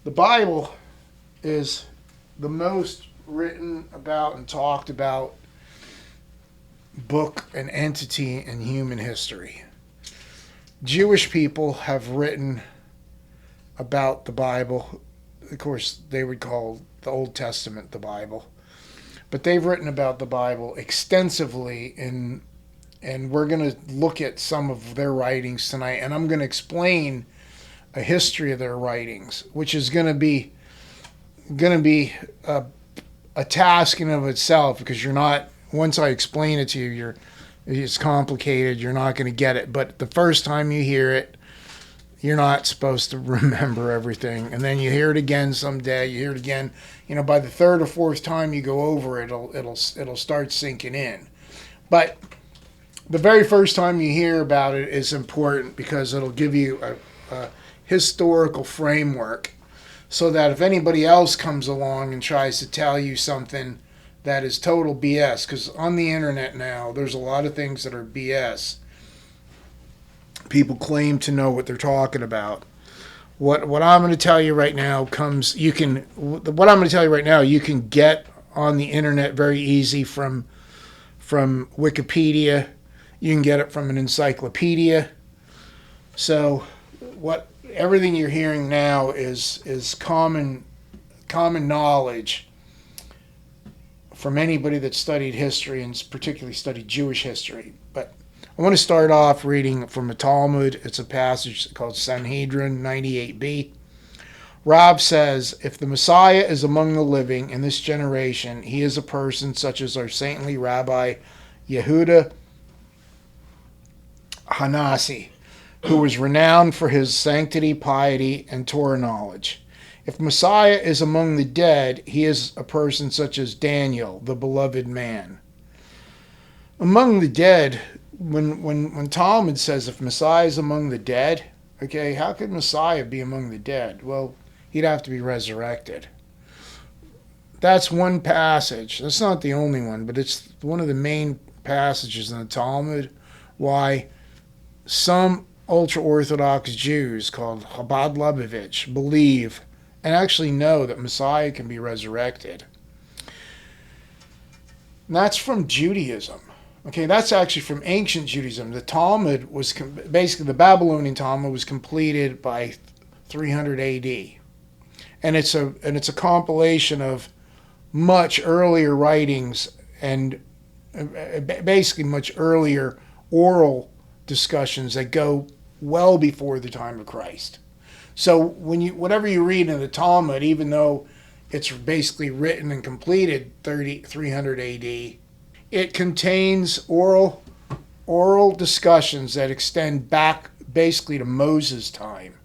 The Bible is the most written about and talked about book and entity in human history. Jewish people have written about the Bible. Of course, they would call the Old Testament the Bible. But they've written about the Bible extensively and we're going to look at some of their writings tonight, and I'm going to explain a history of their writings, which is going to be a task in of itself, because you're not, once I explain it to you, it's complicated, you're not going to get it. But the first time you hear it, you're not supposed to remember everything, and then you hear it again someday, you hear it again, by the third or fourth time you go over it, it'll start sinking in. But the very first time you hear about it is important, because it'll give you a historical framework, so that if anybody else comes along and tries to tell you something that is total BS, because on the internet now there's a lot of things that are BS. People claim to know what they're talking about. What I'm going to tell you right now you can get on the internet very easy from Wikipedia. You can get it from an encyclopedia. So everything you're hearing now is common knowledge from anybody that studied history, and particularly studied Jewish history. But I want to start off reading from a Talmud. It's a passage called Sanhedrin 98b. Rav says, if the Messiah is among the living in this generation, he is a person such as our saintly Rabbi Yehuda Hanasi, who was renowned for his sanctity, piety, and Torah knowledge. If Messiah is among the dead, he is a person such as Daniel, the beloved man. Among the dead, when Talmud says if Messiah is among the dead, okay, how could Messiah be among the dead? Well, he'd have to be resurrected. That's one passage. That's not the only one, but it's one of the main passages in the Talmud why some ultra-Orthodox Jews called Chabad Lubavitch believe and actually know that Messiah can be resurrected. And that's from Judaism. Okay, that's actually from ancient Judaism. The Talmud was basically, the Babylonian Talmud was completed by 300 AD, and it's a compilation of much earlier writings and basically much earlier oral discussions that go well before the time of Christ. So whatever you read in the Talmud, even though it's basically written and completed 300 AD, it contains oral discussions that extend back basically to Moses' time.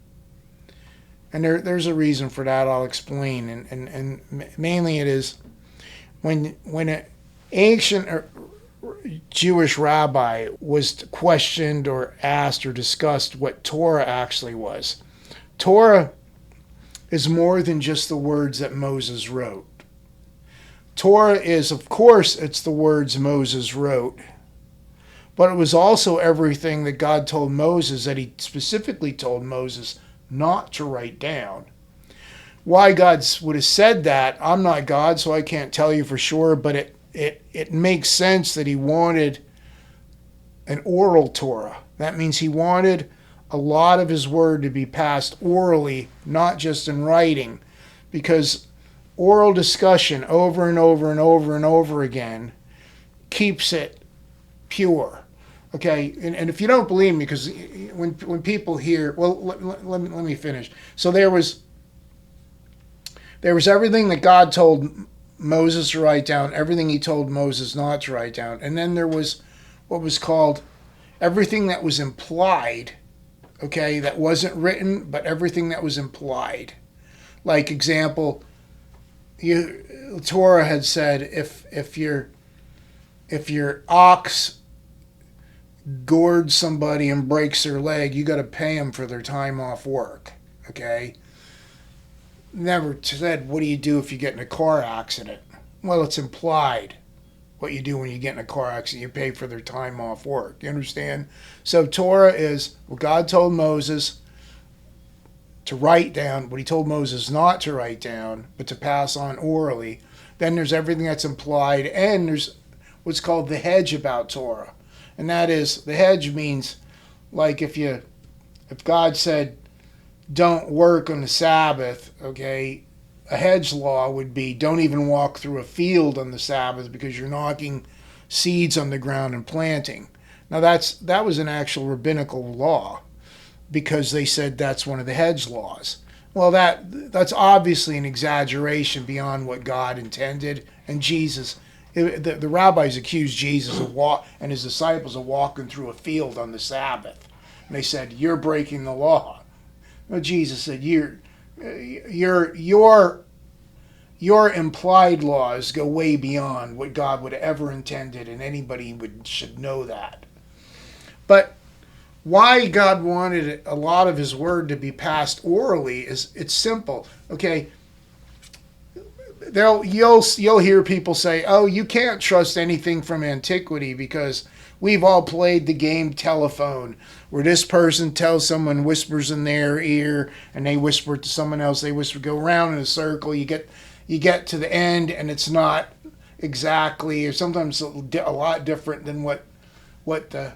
And there's a reason for that I'll explain. And mainly it is when an ancient Jewish rabbi was questioned or asked or discussed what Torah actually was. Torah is more than just the words that Moses wrote. Torah is, of course, it's the words Moses wrote, but it was also everything that God told Moses, that he specifically told Moses not to write down. Why God would have said that, I'm not God, so I can't tell you for sure, but it makes sense that he wanted an oral Torah. That means he wanted a lot of his word to be passed orally, not just in writing, because oral discussion over and over and over and over again keeps it pure. Okay, and if you don't believe me, because when people hear, well, let me finish. So there was everything that God told Moses to write down, everything he told Moses not to write down, and then there was what was called everything that was implied. Okay, that wasn't written, but everything that was implied. Like example, Torah had said if your ox gourds somebody and breaks their leg, you got to pay them for their time off work. Okay, never said what do you do if you get in a car accident. Well, it's implied. What you do when you get in a car accident, you pay for their time off work. You understand? So Torah is what God told Moses to write down, what he told Moses not to write down, but to pass on orally. Then there's everything that's implied, and there's what's called the hedge about Torah. And that is, the hedge means, like if God said, don't work on the Sabbath, okay, a hedge law would be, don't even walk through a field on the Sabbath because you're knocking seeds on the ground and planting. Now that was an actual rabbinical law, because they said that's one of the hedge laws. Well, that's obviously an exaggeration beyond what God intended. And the rabbis accused Jesus and his disciples of walking through a field on the Sabbath. And they said, you're breaking the law. Well, Jesus said, your implied laws go way beyond what God would ever intended, and anybody should know that. But why God wanted a lot of his word to be passed orally is, it's simple. Okay, you'll hear people say, oh, you can't trust anything from antiquity because we've all played the game telephone, where this person tells someone, whispers in their ear, and they whisper it to someone else. They go around in a circle. You get to the end, and it's not exactly, or sometimes a lot different than what the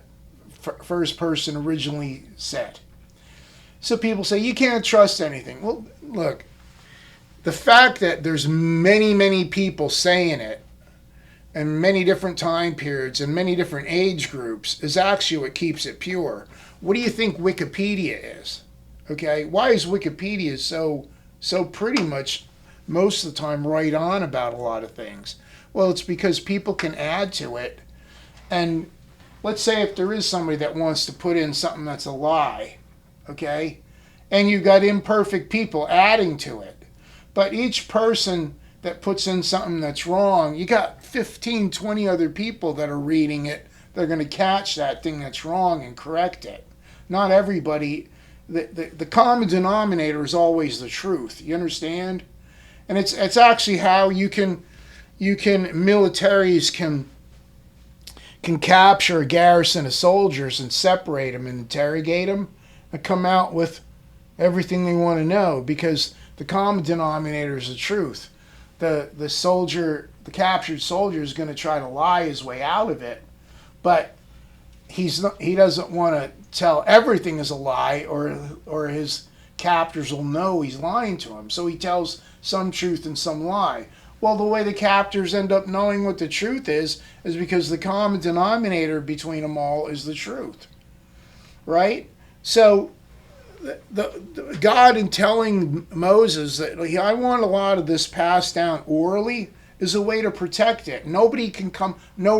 first person originally said. So people say, you can't trust anything. Well, look, the fact that there's many, many people saying it, and many different time periods and many different age groups, is actually what keeps it pure. What do you think Wikipedia is? Okay, why is Wikipedia so pretty much most of the time right on about a lot of things? Well, it's because people can add to it. And let's say if there is somebody that wants to put in something that's a lie, okay, and you got imperfect people adding to it, but each person that puts in something that's wrong, you got 15, 20 other people that are reading it. They're going to catch that thing that's wrong and correct it. Not everybody. The common denominator is always the truth. You understand? And it's actually how militaries can capture a garrison of soldiers and separate them and interrogate them and come out with everything they want to know, because the common denominator is the truth. The captured soldier is going to try to lie his way out of it, but he doesn't want to tell everything is a lie, or his captors will know he's lying to him. So he tells some truth and some lie. Well, the way the captors end up knowing what the truth is because the common denominator between them all is the truth, right? So the God, in telling Moses that I want a lot of this passed down orally, is a way to protect it. No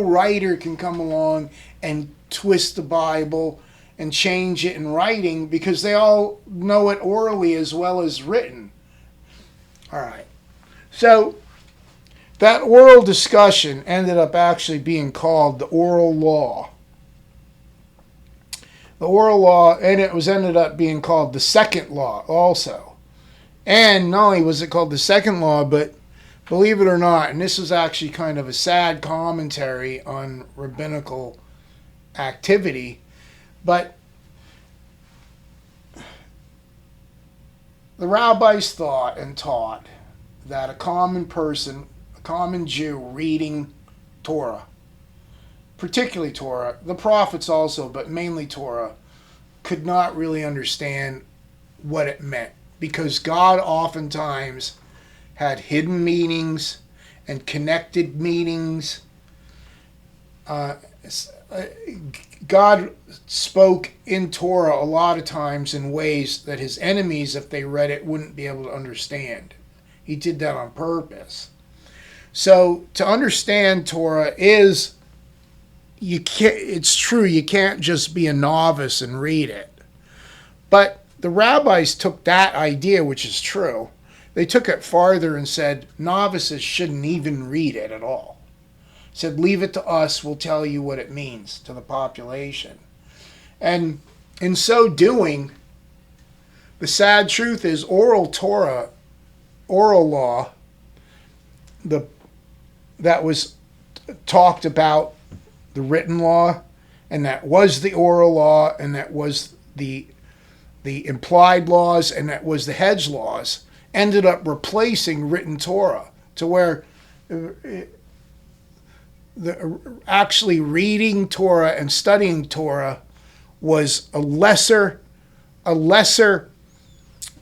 writer can come along and twist the Bible and change it in writing, because they all know it orally as well as written. All right. So that oral discussion ended up actually being called the oral law. The oral law, and it ended up being called the second law also. And not only was it called the second law, but believe it or not, and this is actually kind of a sad commentary on rabbinical activity, but the rabbis thought and taught that a common person, a common Jew reading Torah, particularly Torah, the prophets also, but mainly Torah, could not really understand what it meant, because God oftentimes had hidden meanings and connected meanings. God spoke in Torah a lot of times in ways that his enemies, if they read it, wouldn't be able to understand. He did that on purpose. So to understand Torah it's true, you can't just be a novice and read it. But the rabbis took that idea, which is true, they took it farther and said novices shouldn't even read it at all. Said, leave it to us, we'll tell you what it means to the population. And in so doing, the sad truth is oral Torah, oral law, that was talked about, the written law, and that was the oral law, and that was the the implied laws, and that was the hedge laws, ended up replacing written Torah, to where actually reading Torah and studying Torah was a lesser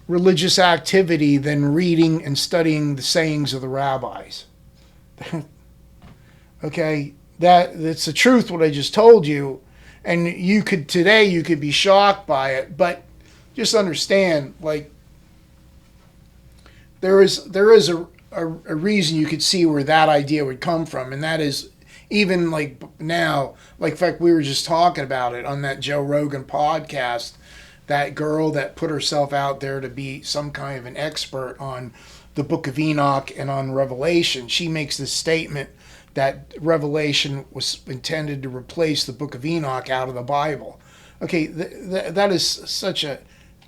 religious activity than reading and studying the sayings of the rabbis. Okay, that's the truth, what I just told you. And you could be shocked by it, but just understand, like, there is a reason you could see where that idea would come from, and that is, even like now, like, in fact, we were just talking about it on that Joe Rogan podcast, that girl that put herself out there to be some kind of an expert on the book of Enoch and on Revelation. She makes this statement that Revelation was intended to replace the book of Enoch out of the Bible. Okay, that is such an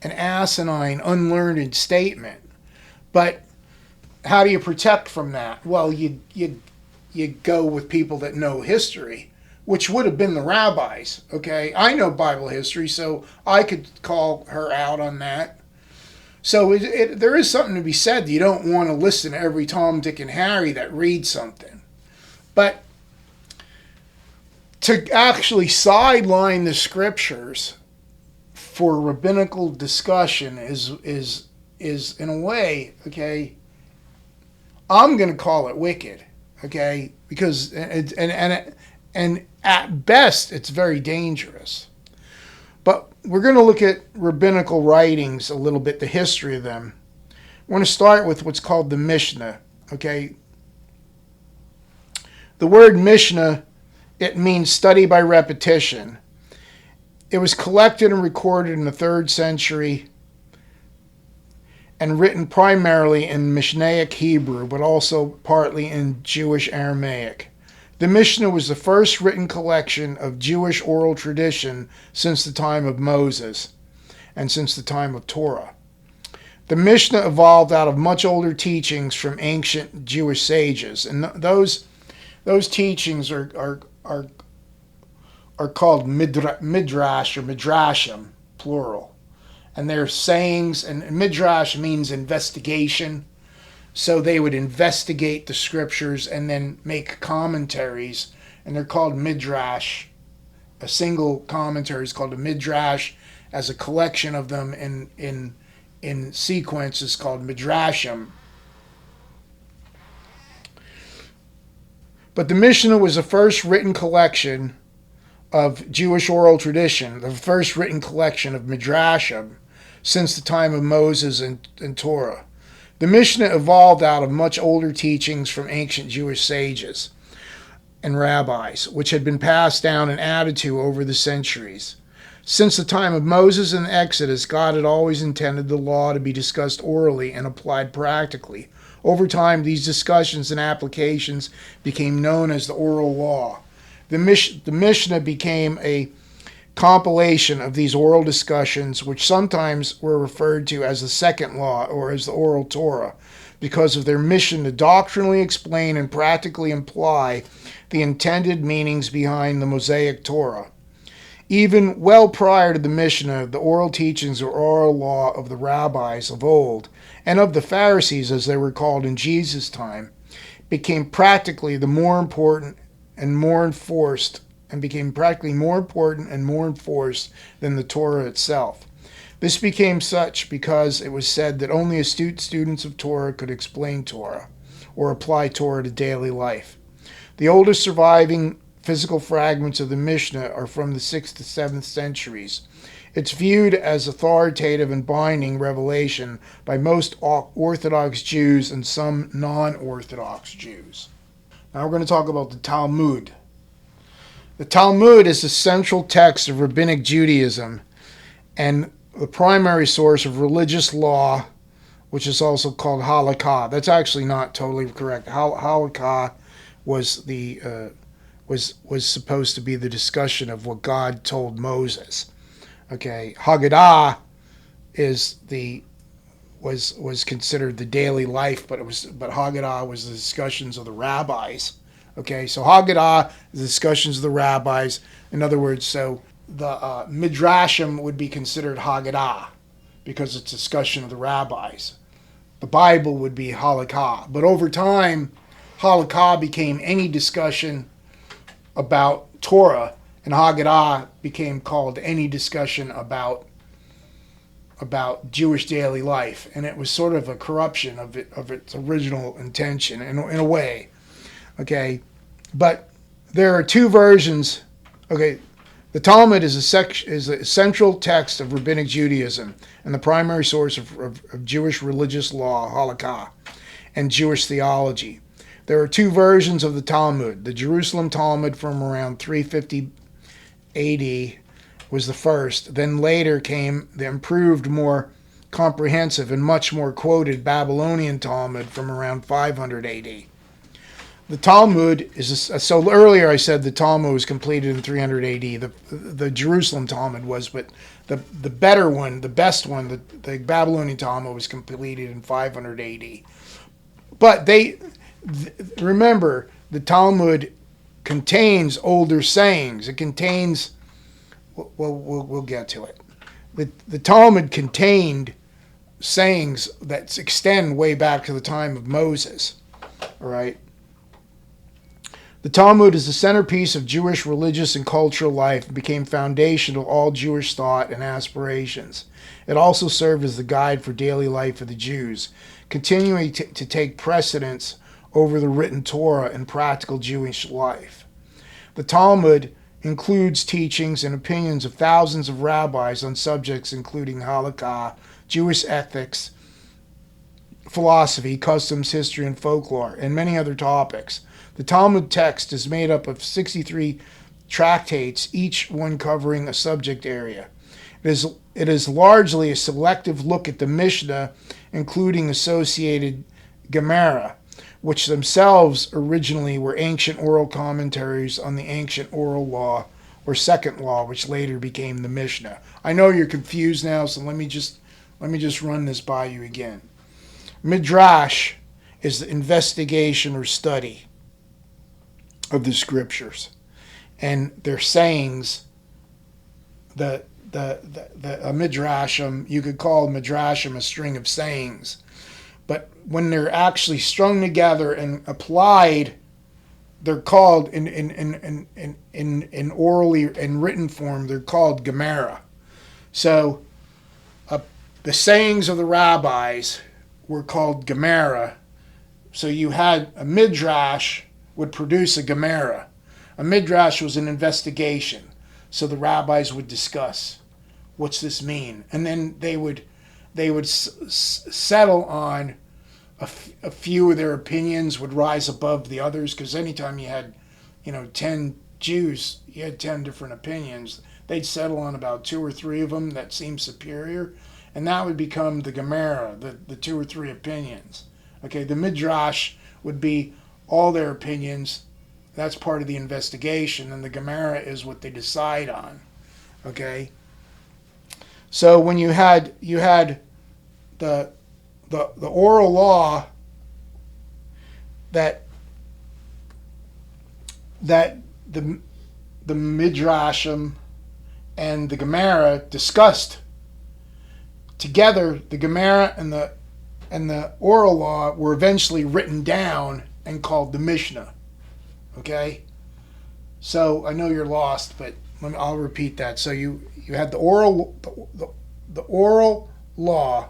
asinine, unlearned statement. But how do you protect from that? Well, you go with people that know history, which would have been the rabbis. Okay, I know Bible history, so I could call her out on that. So there is something to be said. You don't want to listen to every Tom, Dick, and Harry that reads something. But to actually sideline the scriptures for rabbinical discussion is in a way, okay, I'm going to call it wicked, okay, because and at best it's very dangerous. But we're going to look at rabbinical writings a little bit, the history of them. I want to start with what's called the Mishnah, okay? The word Mishnah, it means study by repetition. It was collected and recorded in the 3rd century and written primarily in Mishnaic Hebrew, but also partly in Jewish Aramaic. The Mishnah was the first written collection of Jewish oral tradition since the time of Moses and since the time of Torah. The Mishnah evolved out of much older teachings from ancient Jewish sages, and those teachings are called midrash or midrashim, plural. And they're sayings, and midrash means investigation. So they would investigate the scriptures and then make commentaries, and they're called midrash. A single commentary is called a midrash, as a collection of them in sequence is called midrashim. But the Mishnah was the first written collection of Jewish oral tradition, the first written collection of midrashim since the time of Moses and Torah. The Mishnah evolved out of much older teachings from ancient Jewish sages and rabbis, which had been passed down and added to over the centuries. Since the time of Moses and the Exodus, God had always intended the law to be discussed orally and applied practically. Over time, these discussions and applications became known as the oral law. The Mishnah became a compilation of these oral discussions, which sometimes were referred to as the second law or as the oral Torah, because of their mission to doctrinally explain and practically imply the intended meanings behind the Mosaic Torah. Even well prior to the Mishnah, the oral teachings or oral law of the rabbis of old, and of the Pharisees as they were called in Jesus' time, became practically the more important and more enforced and became practically more important and more enforced than the Torah itself. This became such because it was said that only astute students of Torah could explain Torah or apply Torah to daily life. The oldest surviving physical fragments of the Mishnah are from the 6th to 7th centuries. It's viewed as authoritative and binding revelation by most Orthodox Jews and some non-Orthodox Jews. Now we're going to talk about the Talmud. The Talmud is the central text of Rabbinic Judaism and the primary source of religious law, which is also called halakha. That's actually not totally correct. Halakha was was supposed to be the discussion of what God told Moses. Okay, Haggadah was considered the daily life, but Haggadah was the discussions of the rabbis. Okay, so Haggadah is the discussions of the rabbis. In other words, so the midrashim would be considered Haggadah. because it's discussion of the rabbis. The Bible would be halakha. But over time, halakha became any discussion about Torah, and Haggadah became called any discussion about Jewish daily life, and it was sort of a corruption of its original intention in a way. Okay, but there are two versions. Okay, the Talmud is a central text of Rabbinic Judaism and the primary source of Jewish religious law, halakha, and Jewish theology. There are two versions of the Talmud. The Jerusalem Talmud from around 350 AD was the first. Then later came the improved, more comprehensive, and much more quoted Babylonian Talmud from around 500 AD. The Talmud so earlier I said the Talmud was completed in 300 AD. The Jerusalem Talmud was, but the better one, the best one, the Babylonian Talmud was completed in 500 AD. But remember, the Talmud contains older sayings. It contains, we'll get to it. The Talmud contained sayings that extend way back to the time of Moses. All right. The Talmud is the centerpiece of Jewish religious and cultural life and became foundational to all Jewish thought and aspirations. It also served as the guide for daily life of the Jews, continuing to take precedence over the written Torah in practical Jewish life. The Talmud includes teachings and opinions of thousands of rabbis on subjects including halakha, Jewish ethics, philosophy, customs, history, and folklore, and many other topics. The Talmud text is made up of 63 tractates, each one covering a subject area. It is largely a selective look at the Mishnah, including associated Gemara, which themselves originally were ancient oral commentaries on the ancient oral law, or second law, which later became the Mishnah. I know you're confused now, so let me just run this by you again. Midrash is the investigation or study of the scriptures, and their sayings. The midrashim, you could call midrashim a string of sayings, but when they're actually strung together and applied, they're called in orally in written form. They're called Gemara. So the sayings of the rabbis were called Gemara. So you had a midrash would produce a Gemara. A midrash was an investigation. So the rabbis would discuss, what's this mean? And then they would settle on a few of their opinions would rise above the others, because anytime you had 10 Jews, you had 10 different opinions. They'd settle on about 2 or 3 of them that seemed superior, and that would become the Gemara, the 2 or 3 opinions. Okay, the midrash would be all their opinions. That's part of the investigation, and the Gemara is what they decide on. Okay, so when you had the oral law that the midrashim and the Gemara discussed together, the Gemara and the oral law were eventually written down and called the Mishnah. Okay, so I know you're lost, but I'll repeat that. So you had the oral law,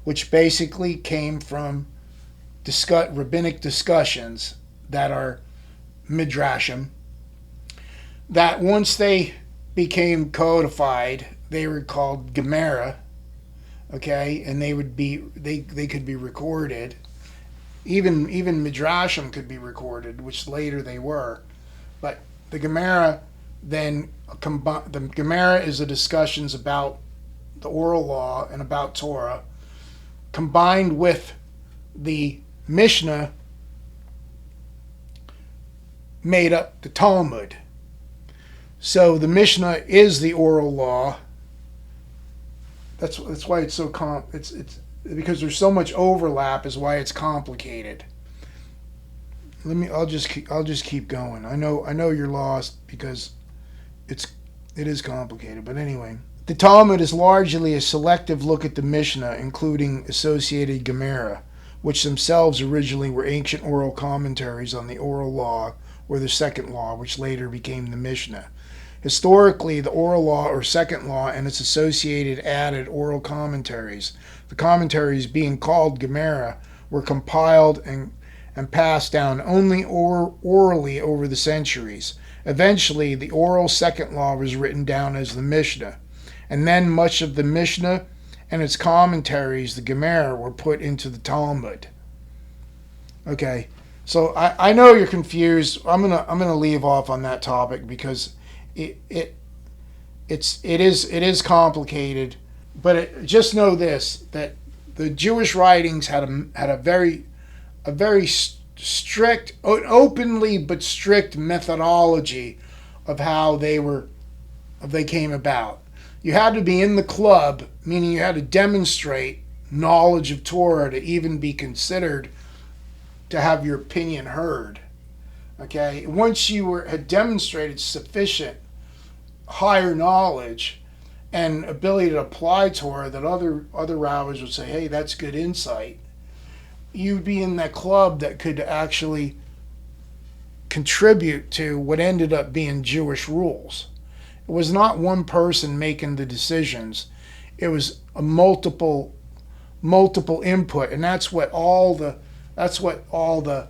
which basically came from rabbinic discussions that are midrashim, that once they became codified, they were called Gemara. Okay, and they could be recorded. Even midrashim could be recorded, which later they were. But the Gemara then the Gemara is the discussions about the oral law and about Torah, combined with the Mishnah, made up the Talmud. So the Mishnah is the oral law. That's why it's so it's because there's so much overlap is why it's complicated. I'll just keep going. I know you're lost because it is complicated. But anyway, The Talmud is largely a selective look at the Mishnah, including associated Gemara, which themselves originally were ancient oral commentaries on the oral law or the second law, which later became the Mishnah. Historically, the oral law or second law and its associated added oral commentaries, the commentaries being called Gemara, were compiled and passed down only orally over the centuries. Eventually, the oral second law was written down as the Mishnah, and then much of the Mishnah and its commentaries, the Gemara, were put into the Talmud. Okay, so I know you're confused. I'm gonna leave off on that topic because it is complicated. But just know this, that the Jewish writings had a very strict, openly but strict methodology of how they came about. You had to be in the club, meaning you had to demonstrate knowledge of Torah to even be considered to have your opinion heard. Okay, once you had demonstrated sufficient higher knowledge and ability to apply Torah, that other rabbis would say, hey, that's good insight, you'd be in that club that could actually contribute to what ended up being Jewish rules. It was not one person making the decisions. It was a multiple input, and that's what all the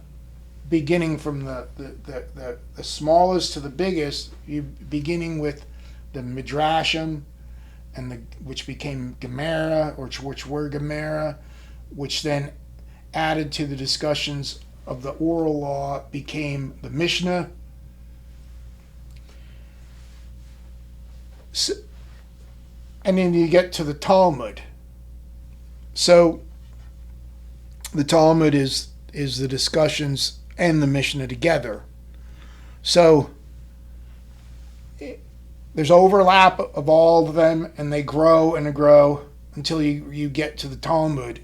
beginning from the smallest to the biggest, you beginning with the Midrashim, which became Gemara, or which were Gemara, which then added to the discussions of the oral law, became the Mishnah. So, and then you get to the Talmud. So the Talmud is the discussions and the Mishnah together. So there's overlap of all of them, and they grow and grow until you get to the Talmud.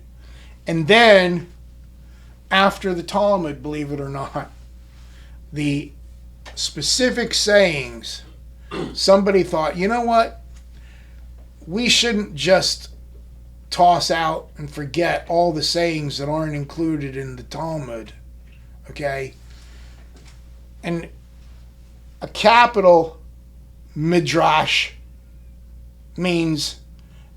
And then after the Talmud, believe it or not, the specific sayings, somebody thought, you know what? We shouldn't just toss out and forget all the sayings that aren't included in the Talmud. Okay? And a capital midrash means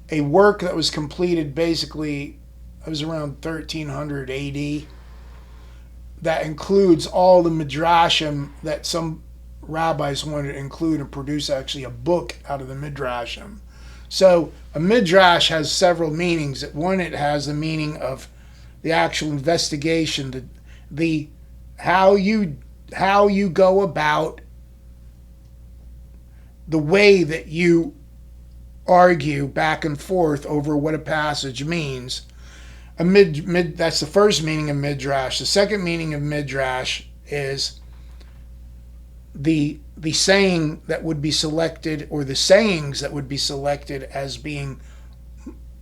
a work that was completed basically, it was around 1300 AD, that includes all the midrashim that some rabbis wanted to include and produce actually a book out of the midrashim. So a midrash has several meanings. One, it has the meaning of the actual investigation, the how you go about the way that you argue back and forth over what a passage means. That's the first meaning of midrash. The second meaning of midrash is the saying that would be selected, or the sayings that would be selected as being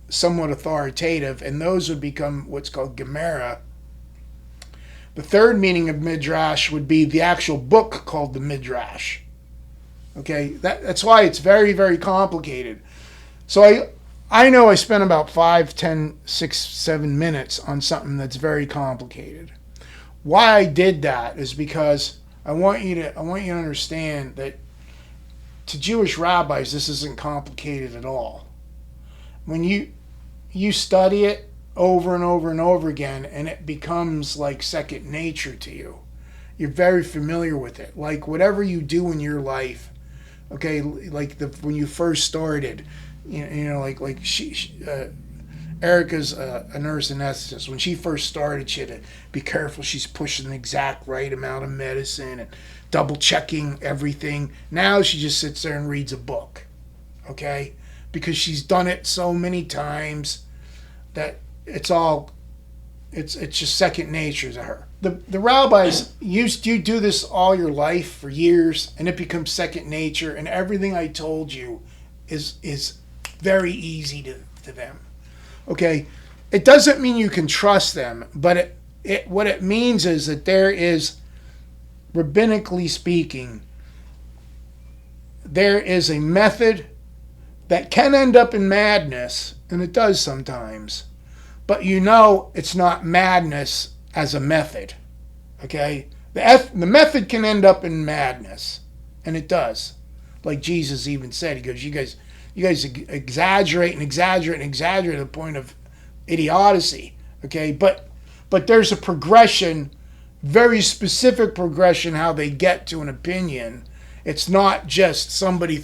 somewhat authoritative, and those would become what's called Gemara. The third meaning of midrash would be the actual book called the midrash. Okay, that's why it's very, very complicated. So I know I spent about 5, 10, 6, 7 minutes on something that's very complicated. Why I did that is because I want you to understand that to Jewish rabbis, this isn't complicated at all. When you study it over and over and over again, and it becomes like second nature to you. You're very familiar with it. Like whatever you do in your life, okay, like when you first started, Erica's a nurse anesthetist. When she first started, she had to be careful she's pushing the exact right amount of medicine and double checking everything. Now she just sits there and reads a book, okay? Because she's done it so many times that it's just second nature to her. The rabbis, you do this all your life for years, and it becomes second nature, and everything I told you is very easy to them. Okay, it doesn't mean you can trust them, but what it means is that there is, rabbinically speaking, there is a method that can end up in madness, and it does sometimes, but you know it's not madness as a method, okay? The method can end up in madness, and it does. Like Jesus even said, he goes, you guys exaggerate and exaggerate and exaggerate to the point of idiocy, okay? But there's a progression, very specific progression, how they get to an opinion. It's not just somebody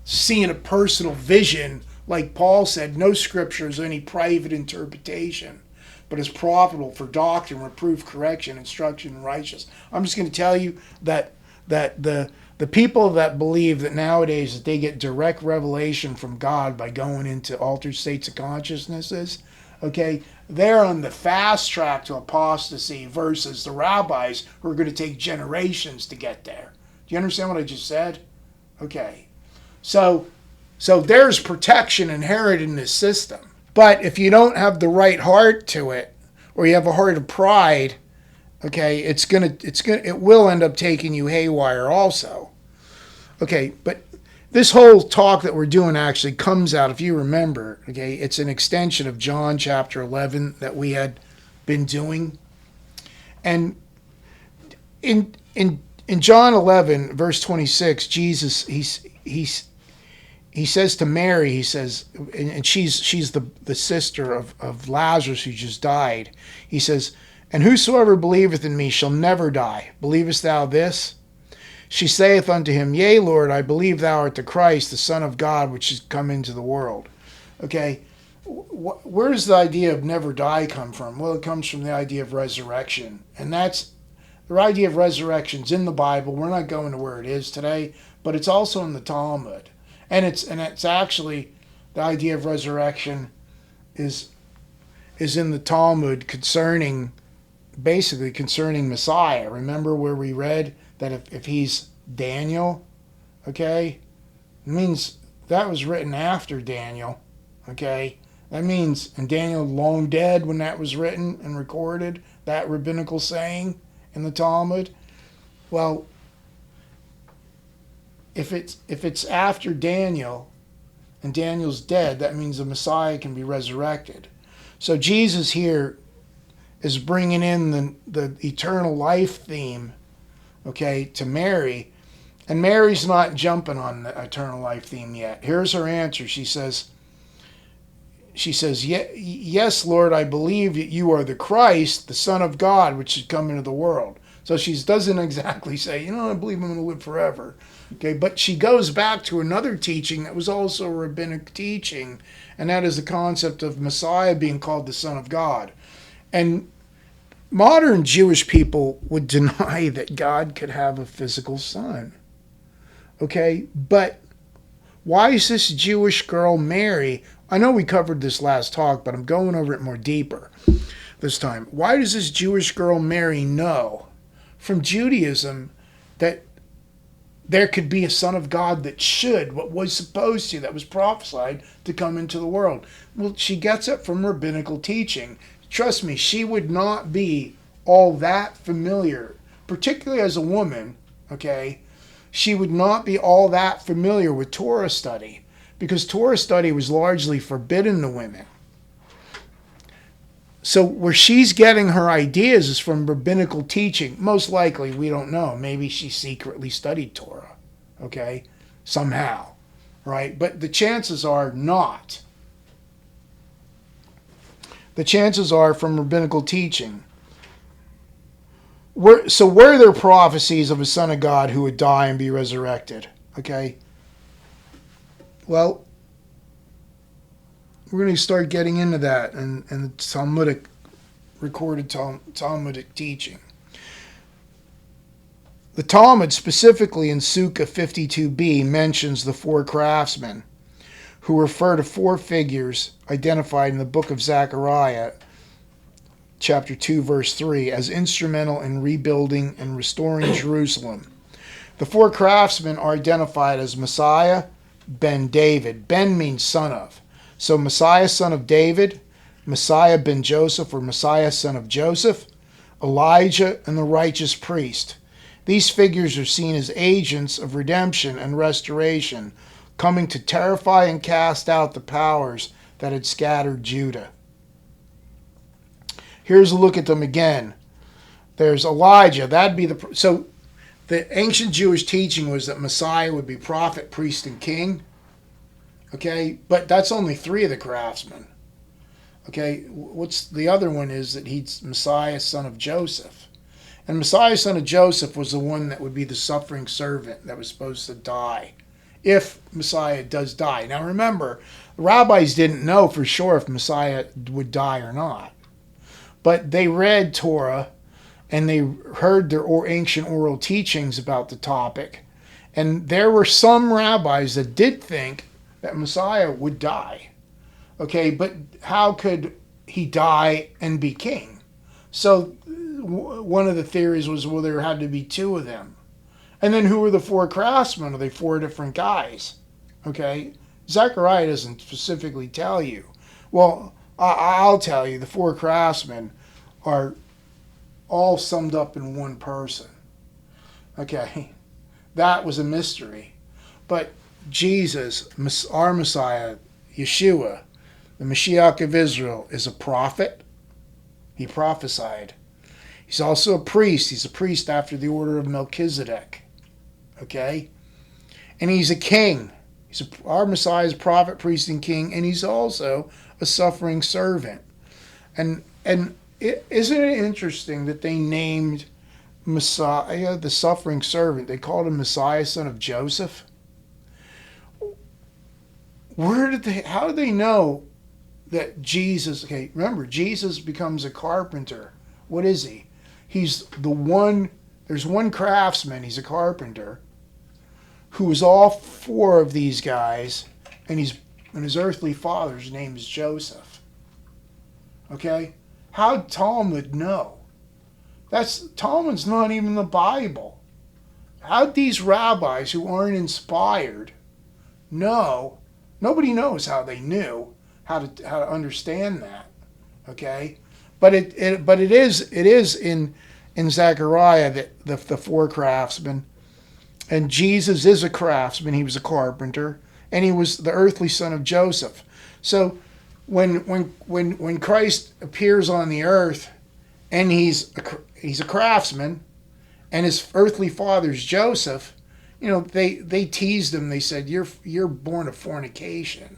seeing a personal vision. Like Paul said, no scripture is any private interpretation, but is profitable for doctrine, reproof, correction, instruction, and righteousness. I'm just going to tell you that the people that believe that nowadays that they get direct revelation from God by going into altered states of consciousnesses, okay, they're on the fast track to apostasy versus the rabbis who are going to take generations to get there. Do you understand what I just said? Okay. So there's protection inherent in this system. But if you don't have the right heart to it, or you have a heart of pride, okay, it will end up taking you haywire also. Okay, but this whole talk that we're doing actually comes out, if you remember, okay, it's an extension of John chapter 11 that we had been doing. And in John 11, verse 26, Jesus, he says to Mary, he says, and she's the sister of Lazarus who just died. He says, and whosoever believeth in me shall never die. Believest thou this? She saith unto him, Yea, Lord, I believe thou art the Christ, the Son of God, which is come into the world. Okay, where does the idea of never die come from? Well, it comes from the idea of resurrection. And that's, the idea of resurrection's in the Bible. We're not going to where it is today, but it's also in the Talmud. And it's actually, the idea of resurrection is in the Talmud concerning Messiah. Remember where we read that if he's Daniel, okay, it means that was written after Daniel, okay? That means, and Daniel long dead when that was written and recorded, that rabbinical saying in the Talmud. Well, if it's after Daniel and Daniel's dead, that means the Messiah can be resurrected. So Jesus here is bringing in the eternal life theme, okay, to Mary. And Mary's not jumping on the eternal life theme yet. Here's her answer. She says, yes, Lord, I believe that you are the Christ, the Son of God, which should come into the world. So she doesn't exactly say, I believe I'm going to live forever. Okay, but she goes back to another teaching that was also a rabbinic teaching, and that is the concept of Messiah being called the Son of God. And modern Jewish people would deny that God could have a physical son. Okay, but why is this Jewish girl Mary? I know we covered this last talk, but I'm going over it more deeper this time. Why does this Jewish girl Mary know from Judaism that there could be a son of God what was supposed to, that was prophesied to come into the world? Well, she gets it from rabbinical teaching. Trust me, she would not be all that familiar, particularly as a woman, okay? She would not be all that familiar with Torah study, because Torah study was largely forbidden to women. So where she's getting her ideas is from rabbinical teaching. Most likely, we don't know. Maybe she secretly studied Torah, okay, somehow, right? But the chances are not. The chances are from rabbinical teaching. So were there prophecies of a son of God who would die and be resurrected? Okay. Well, we're going to start getting into that and the Talmudic, recorded Talmudic teaching. The Talmud, specifically in Sukkah 52b, mentions the four craftsmen, who refer to four figures identified in the book of Zechariah, chapter 2, verse 3, as instrumental in rebuilding and restoring Jerusalem. The four craftsmen are identified as Messiah ben David. Ben means son of. So Messiah, son of David, Messiah ben Joseph, or Messiah, son of Joseph, Elijah, and the righteous priest. These figures are seen as agents of redemption and restoration, coming to terrify and cast out the powers that had scattered Judah. Here's a look at them again. There's Elijah. That'd be so the ancient Jewish teaching was that Messiah would be prophet, priest, and king. Okay, but that's only 3 of the craftsmen. Okay, what's the other one is that he's Messiah, son of Joseph. And Messiah, son of Joseph, was the one that would be the suffering servant that was supposed to die, if Messiah does die. Now remember, the rabbis didn't know for sure if Messiah would die or not. But they read Torah, and they heard their ancient oral teachings about the topic. And there were some rabbis that did think that Messiah would die. Okay, but how could he die and be king? So one of the theories was, well, there had to be 2 of them. And then who were the 4 craftsmen? Are they 4 different guys? Okay, Zechariah doesn't specifically tell you. Well, I'll tell you, the 4 craftsmen are all summed up in one person. Okay, that was a mystery. But Jesus, our Messiah, Yeshua, the Mashiach of Israel, is a prophet. He prophesied. He's also a priest. He's a priest after the order of Melchizedek. Okay? And he's a king. Our Messiah is a prophet, priest, and king, and he's also a suffering servant. And isn't it interesting that they named Messiah the suffering servant? They called him Messiah, son of Joseph. How did they know that Jesus, okay, remember, Jesus becomes a carpenter. What is he? He's the one, there's one craftsman, he's a carpenter, who is all 4 of these guys, and his earthly father's name is Joseph. Okay? How'd Talmud know? Talmud's not even the Bible. How'd these rabbis who aren't inspired know? Nobody knows how they knew how to understand that. Okay? But it is in Zechariah that the 4 craftsmen, and Jesus is a craftsman. He was a carpenter, and he was the earthly son of Joseph. So when Christ appears on the earth, and he's a craftsman, and his earthly father's Joseph, you know, they teased him. They said, "You're born of fornication."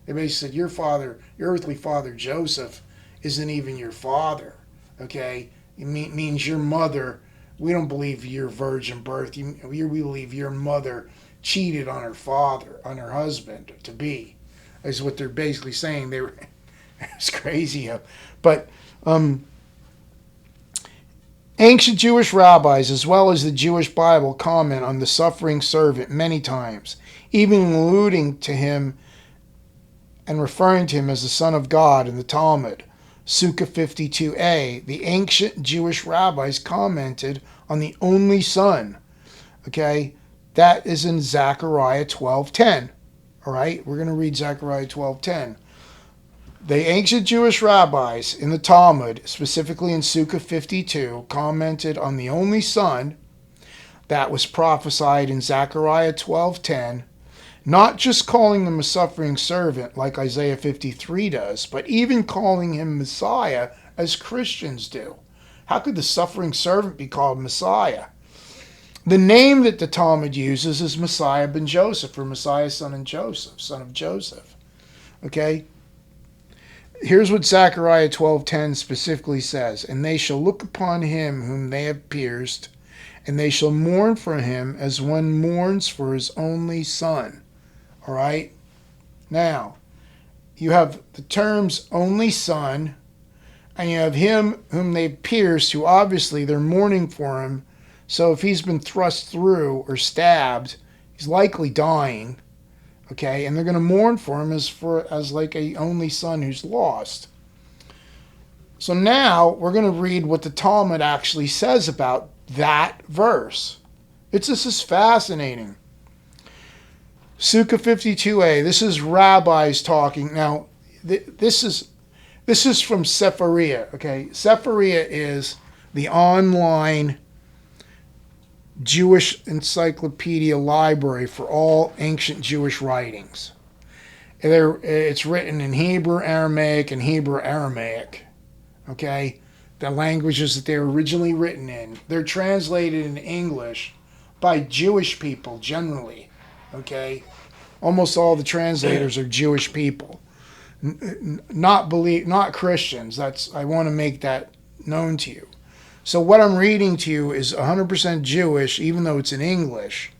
They basically said, "Your earthly father Joseph, isn't even your father." Okay, it means your mother. We don't believe your virgin birth. We believe your mother cheated on her father, on her husband to be. Is what they're basically saying. They were. It's crazy, but ancient Jewish rabbis, as well as the Jewish Bible, comment on the suffering servant many times, even alluding to him and referring to him as the Son of God in the Talmud. Sukkah 52a, the ancient Jewish rabbis commented on the only Son. Okay, that is in Zechariah 12:10. All right, we're going to read Zechariah 12:10. The ancient Jewish rabbis in the Talmud, specifically in Sukkah 52, commented on the only Son that was prophesied in Zechariah 12:10, not just calling him a suffering servant like Isaiah 53 does, but even calling him Messiah as Christians do. How could the suffering servant be called Messiah? The name that the Talmud uses is Messiah ben Joseph, or Messiah son of Joseph. Okay? Here's what Zechariah 12:10 specifically says, "And they shall look upon him whom they have pierced, and they shall mourn for him as one mourns for his only son." All right? Now, you have the terms only son, and you have him whom they've pierced, who obviously they're mourning for him. So if he's been thrust through or stabbed, he's likely dying. Okay, and they're going to mourn for him as like a only son who's lost. So now we're going to read what the Talmud actually says about that verse. This is fascinating. Sukkah 52a. This is rabbis talking. Now, this is from Sephariah. Okay, Sephariah is the online Jewish encyclopedia library for all ancient Jewish writings. It's written in Hebrew, Aramaic, and Hebrew Aramaic. Okay? The languages that they were originally written in. They're translated in English by Jewish people generally. Okay? Almost all the translators are Jewish people. Not Christians. I want to make that known to you. So what I'm reading to you is 100% Jewish, even though it's in English.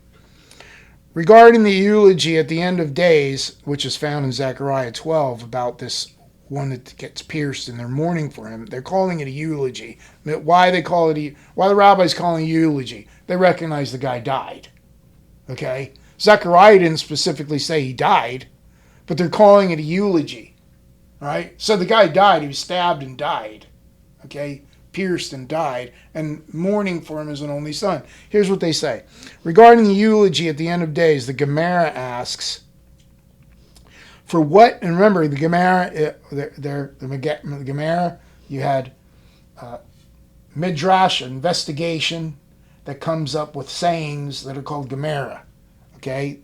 Regarding the eulogy at the end of days, which is found in Zechariah 12, about this one that gets pierced and they're mourning for him, they're calling it a eulogy. Why the rabbis calling it a eulogy? They recognize the guy died. Okay? Zechariah didn't specifically say he died, but they're calling it a eulogy. All right? So the guy died. He was stabbed and died. Okay? Pierced and died, and mourning for him as an only son. Here's what they say. Regarding the eulogy at the end of days, the Gemara asks, for what, and remember, the Gemara, the Gemara, you had Midrash, investigation that comes up with sayings that are called Gemara. Okay?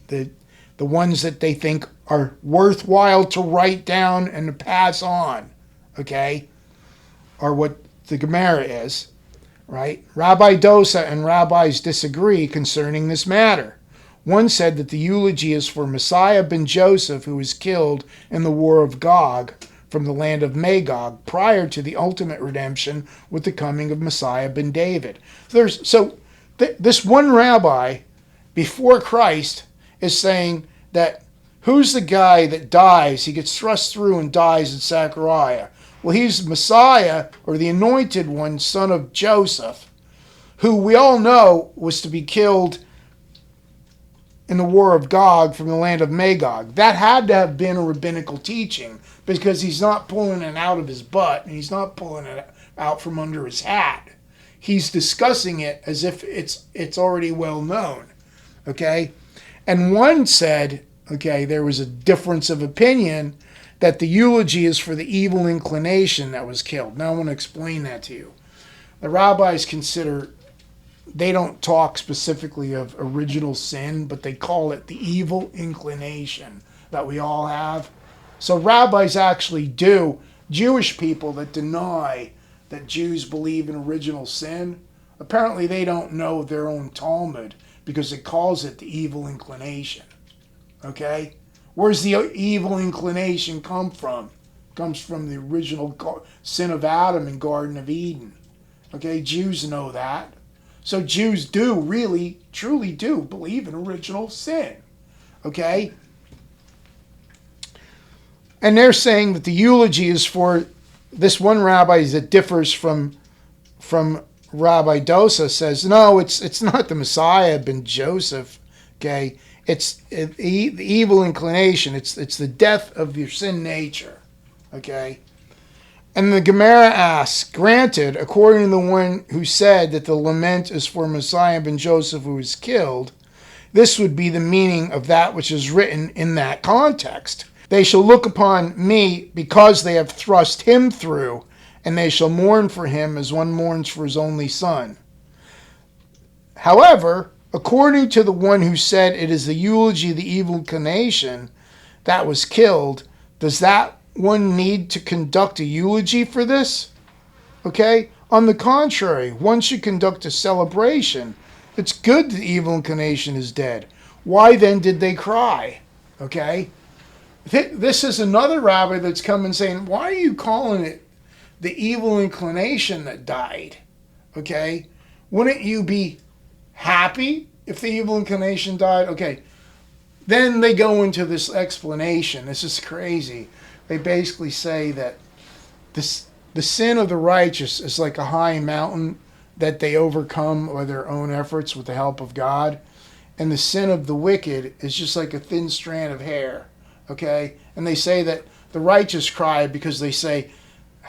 The ones that they think are worthwhile to write down and to pass on. Okay? Are what the Gemara is, right? Rabbi Dosa and rabbis disagree concerning this matter. One said that the eulogy is for Messiah ben Joseph, who was killed in the war of Gog from the land of Magog prior to the ultimate redemption with the coming of Messiah ben David. This one rabbi before Christ is saying that who's the guy that dies? He gets thrust through and dies in Zechariah. Well, he's Messiah, or the anointed one, son of Joseph, who we all know was to be killed in the war of Gog from the land of Magog. That had to have been a rabbinical teaching, because he's not pulling it out of his butt, and he's not pulling it out from under his hat. He's discussing it as if it's already well known. Okay? And one said, okay, there was a difference of opinion, that the eulogy is for the evil inclination that was killed. Now I want to explain that to you. The rabbis they don't talk specifically of original sin, but they call it the evil inclination that we all have. So rabbis actually Jewish people that deny that Jews believe in original sin, apparently they don't know their own Talmud because it calls it the evil inclination. Okay? Where's the evil inclination come from? It comes from the original sin of Adam in Garden of Eden. Okay, Jews know that. So Jews truly do believe in original sin. Okay? And they're saying that the eulogy is for this one rabbi that differs from Rabbi Dosa says, no, it's not the Messiah ben Joseph. Okay? It's the evil inclination. It's the death of your sin nature. Okay? And the Gemara asks, granted, according to the one who said that the lament is for Messiah ben Joseph who was killed, this would be the meaning of that which is written in that context. They shall look upon me because they have thrust him through, and they shall mourn for him as one mourns for his only son. However, according to the one who said it is the eulogy of the evil inclination that was killed, does that one need to conduct a eulogy for this? Okay? On the contrary, one should conduct a celebration. It's good the evil inclination is dead. Why then did they cry? Okay? This is another rabbi that's come and saying, why are you calling it the evil inclination that died? Okay? Wouldn't you be happy if the evil inclination died? Okay. Then they go into this explanation. This is crazy. They basically say that the sin of the righteous is like a high mountain that they overcome by their own efforts with the help of God. And the sin of the wicked is just like a thin strand of hair. Okay? And they say that the righteous cry because they say,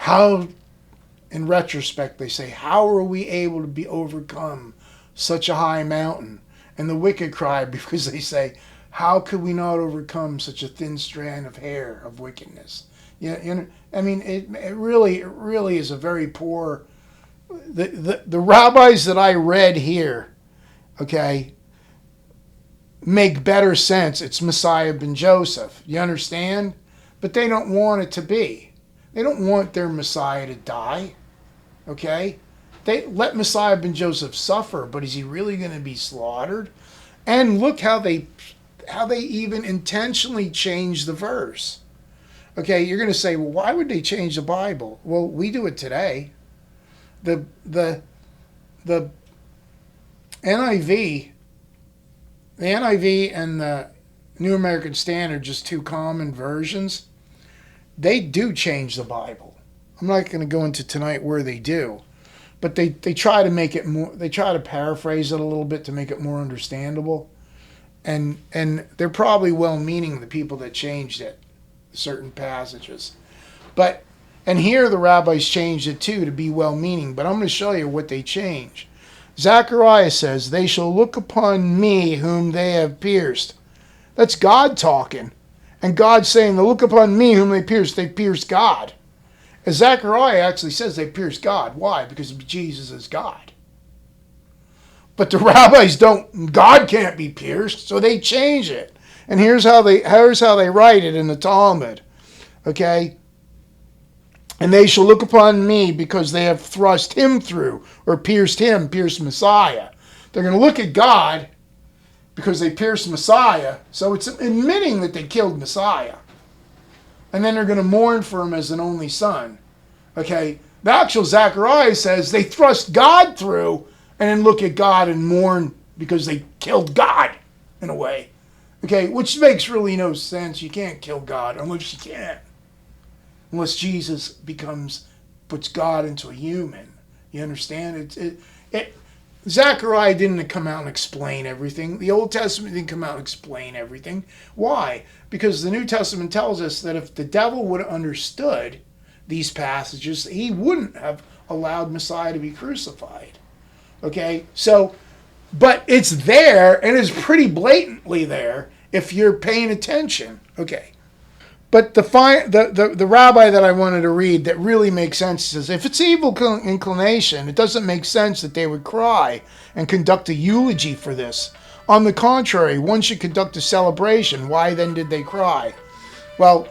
in retrospect, they say, how are we able to be overcome such a high mountain? And the wicked cry because they say, how could we not overcome such a thin strand of hair of wickedness? It really is a very poor. The rabbis that I read here okay, make better sense. It's Messiah ben Joseph. You understand? But they don't want it to be. They don't want their Messiah to die. Okay? They let Messiah ben Joseph suffer, but is he really going to be slaughtered? And look how they even intentionally changed the verse. Okay, you're going to say, well, why would they change the Bible? Well, we do it today. The NIV, the NIV and the New American Standard, just two common versions, they do change the Bible. I'm not going to go into tonight where they do, but they try to make it more, they try to paraphrase it a little bit to make it more understandable. And they're probably well-meaning, the people that changed it, certain passages. But, and here the rabbis changed it too to be well-meaning, but I'm going to show you what they change. Zechariah says, they shall look upon me whom they have pierced. That's God talking. And God's saying, they look upon me whom they pierced God. As Zechariah actually says they pierced God. Why? Because Jesus is God. But the rabbis don't, God can't be pierced, so they change it. And here's how they write it in the Talmud. Okay? And they shall look upon me because they have thrust him through, or pierced Messiah. They're going to look at God because they pierced Messiah, so it's admitting that they killed Messiah. And then they're going to mourn for him as an only son. Okay? The actual Zechariah says they thrust God through and then look at God and mourn because they killed God, in a way. Okay? Which makes really no sense. You can't kill God unless you can. Unless Jesus puts God into a human. You understand? Zechariah didn't come out and explain everything. The Old Testament didn't come out and explain everything. Why? Because the New Testament tells us that if the devil would have understood these passages, he wouldn't have allowed Messiah to be crucified. Okay? So, but it's there, and it's pretty blatantly there if you're paying attention. Okay. But the rabbi that I wanted to read that really makes sense says, if it's evil inclination, it doesn't make sense that they would cry and conduct a eulogy for this. On the contrary, one should conduct a celebration. Why then did they cry? Well,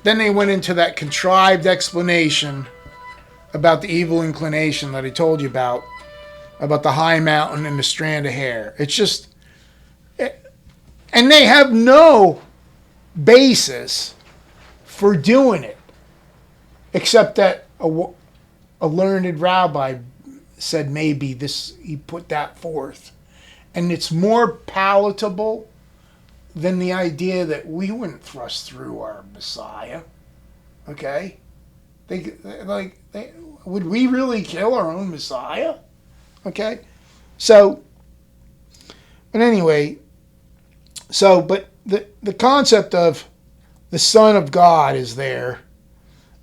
then they went into that contrived explanation about the evil inclination that I told you about the high mountain and the strand of hair. It's just, and they have no basis for doing it, except that a learned rabbi said maybe this, he put that forth, and it's more palatable than the idea that we wouldn't thrust through our Messiah. Okay, would we really kill our own Messiah? Okay, so, but anyway, so but. The concept of the Son of God is there,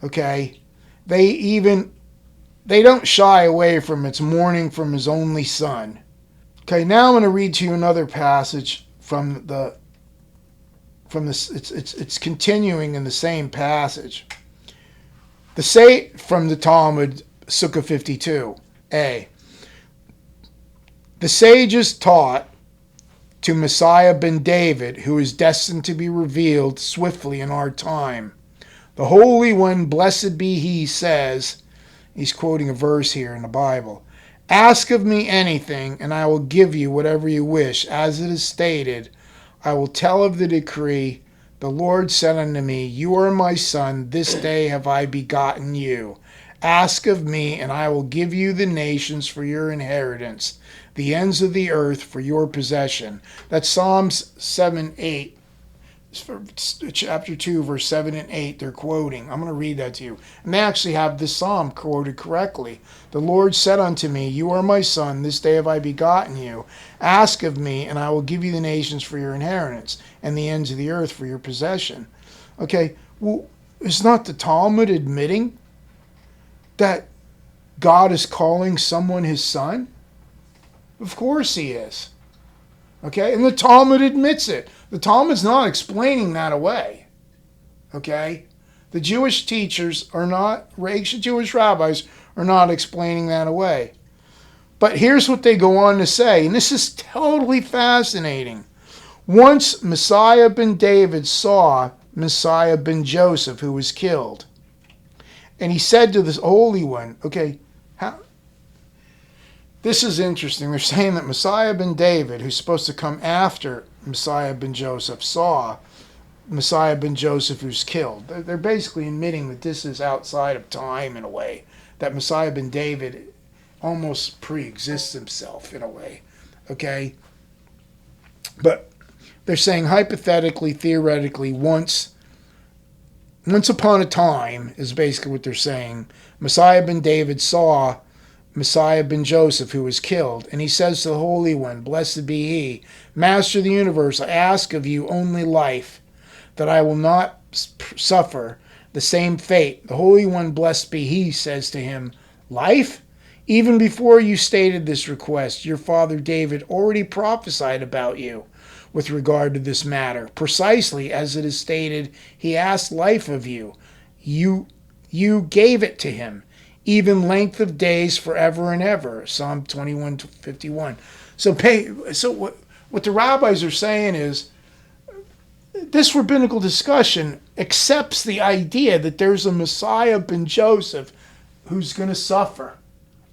okay? They don't shy away from its mourning from his only son. Okay, now I'm going to read to you another passage from this. It's continuing in the same passage. From the Talmud, Sukkah 52a. The sages taught to Messiah ben David, who is destined to be revealed swiftly in our time. The Holy One, blessed be he, says, he's quoting a verse here in the Bible, ask of me anything, and I will give you whatever you wish. As it is stated, I will tell of the decree. The Lord said unto me, you are my son, this day have I begotten you. Ask of me, and I will give you the nations for your inheritance, the ends of the earth for your possession. That's Psalms 7:8, chapter 2, verse 7 and 8. They're quoting. I'm going to read that to you. And they actually have this psalm quoted correctly. The Lord said unto me, you are my son, this day have I begotten you. Ask of me, and I will give you the nations for your inheritance, and the ends of the earth for your possession. Okay, well, is not the Talmud admitting that God is calling someone his son? Of course he is. Okay? And the Talmud admits it. The Talmud's not explaining that away. Okay? The Jewish teachers are not, ancient Jewish rabbis are not explaining that away. But here's what they go on to say, and this is totally fascinating. Once Messiah ben David saw Messiah ben Joseph, who was killed, and he said to this Holy One, okay, this is interesting. They're saying that Messiah ben David, who's supposed to come after Messiah ben Joseph, saw Messiah ben Joseph who's killed. They're basically admitting that this is outside of time in a way, that Messiah ben David almost pre-exists himself in a way, okay? But they're saying hypothetically, theoretically, once upon a time is basically what they're saying. Messiah ben David saw Messiah ben Joseph who was killed, and he says to the Holy One, blessed be he, Master of the universe, I ask of you only life, that I will not suffer the same fate. The Holy One, blessed be he, says to him, life? Even before you stated this request, your father David already prophesied about you with regard to this matter. Precisely as it is stated, he asked life of you. You gave it to him, even length of days forever and ever. Psalm 21:51. So what the rabbis are saying is, this rabbinical discussion accepts the idea that there's a Messiah ben Joseph who's going to suffer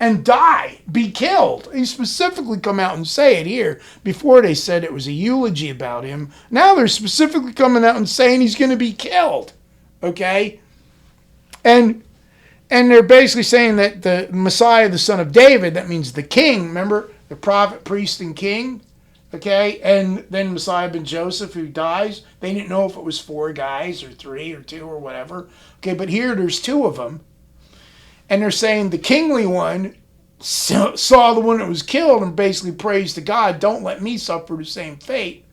and die, be killed. He specifically come out and say it here. Before they said it was a eulogy about him. Now they're specifically coming out and saying he's going to be killed. Okay? And they're basically saying that the Messiah, the son of David, that means the king, remember? The prophet, priest, and king. Okay? And then Messiah ben Joseph, who dies. They didn't know if it was 4 guys or 3 or 2 or whatever. Okay, but here there's 2 of them. And they're saying the kingly one saw the one that was killed and basically prays to God, don't let me suffer the same fate.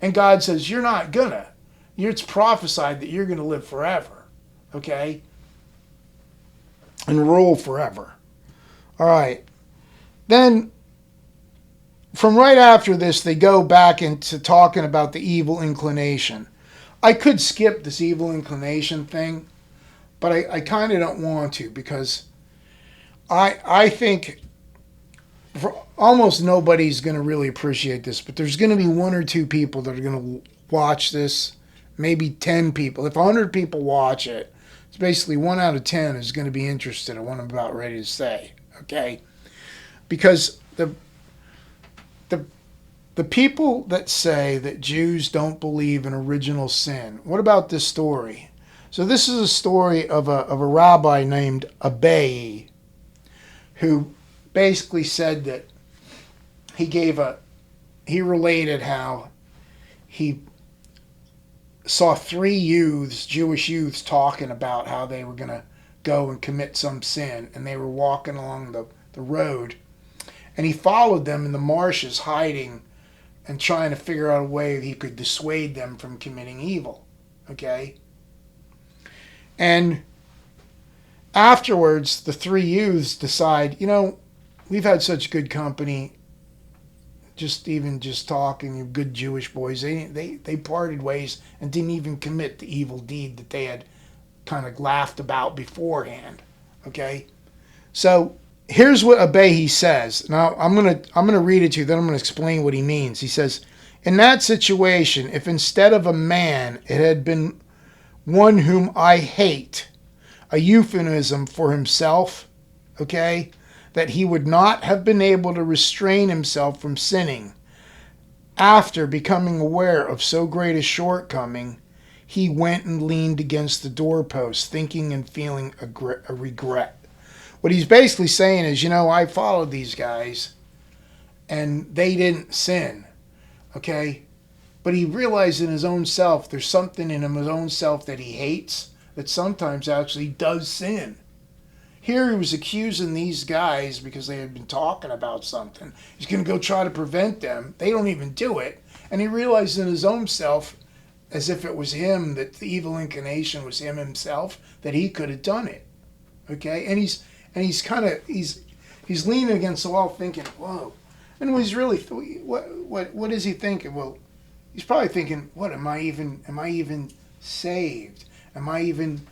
And God says, you're not gonna. It's prophesied that you're going to live forever. Okay? And rule forever. All right. Then, from right after this, they go back into talking about the evil inclination. I could skip this evil inclination thing, but I kind of don't want to, because I think almost nobody's going to really appreciate this, but there's going to be 1 or 2 people that are going to watch this, maybe 10 people. If 100 people watch it, it's basically 1 out of 10 is going to be interested in what I'm about ready to say, okay? Because the people that say that Jews don't believe in original sin, what about this story? So this is a story of a rabbi named Abai, who basically said that he related how he saw 3 youths, Jewish youths, talking about how they were going to go and commit some sin, and they were walking along the road, and he followed them in the marshes, hiding and trying to figure out a way he could dissuade them from committing evil, okay? And afterwards, the 3 youths decide, we've had such good company, just talking, good Jewish boys. They parted ways and didn't even commit the evil deed that they had kind of laughed about beforehand. Okay, so here's what Abai says. Now I'm gonna read it to you. Then I'm gonna explain what he means. He says, in that situation, if instead of a man it had been one whom I hate, a euphemism for himself, okay, that he would not have been able to restrain himself from sinning. After becoming aware of so great a shortcoming, he went and leaned against the doorpost, thinking and feeling a regret. What he's basically saying is, I followed these guys, and they didn't sin, okay? But he realized in his own self, there's something in his own self that he hates, that sometimes actually does sin. Here he was accusing these guys because they had been talking about something. He's going to go try to prevent them. They don't even do it. And he realized in his own self, as if it was him, that the evil inclination was him himself, that he could have done it. Okay? And he's leaning against the wall thinking, whoa. And he's really, what is he thinking? Well, he's probably thinking, what, am I even saved? Am I even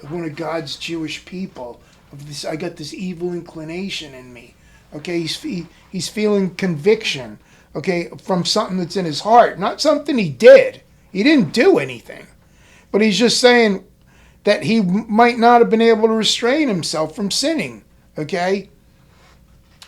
one of God's Jewish people? of this. I got this evil inclination in me. Okay, he's feeling conviction. Okay, from something that's in his heart, not something he did. He didn't do anything, but he's just saying that he might not have been able to restrain himself from sinning. Okay,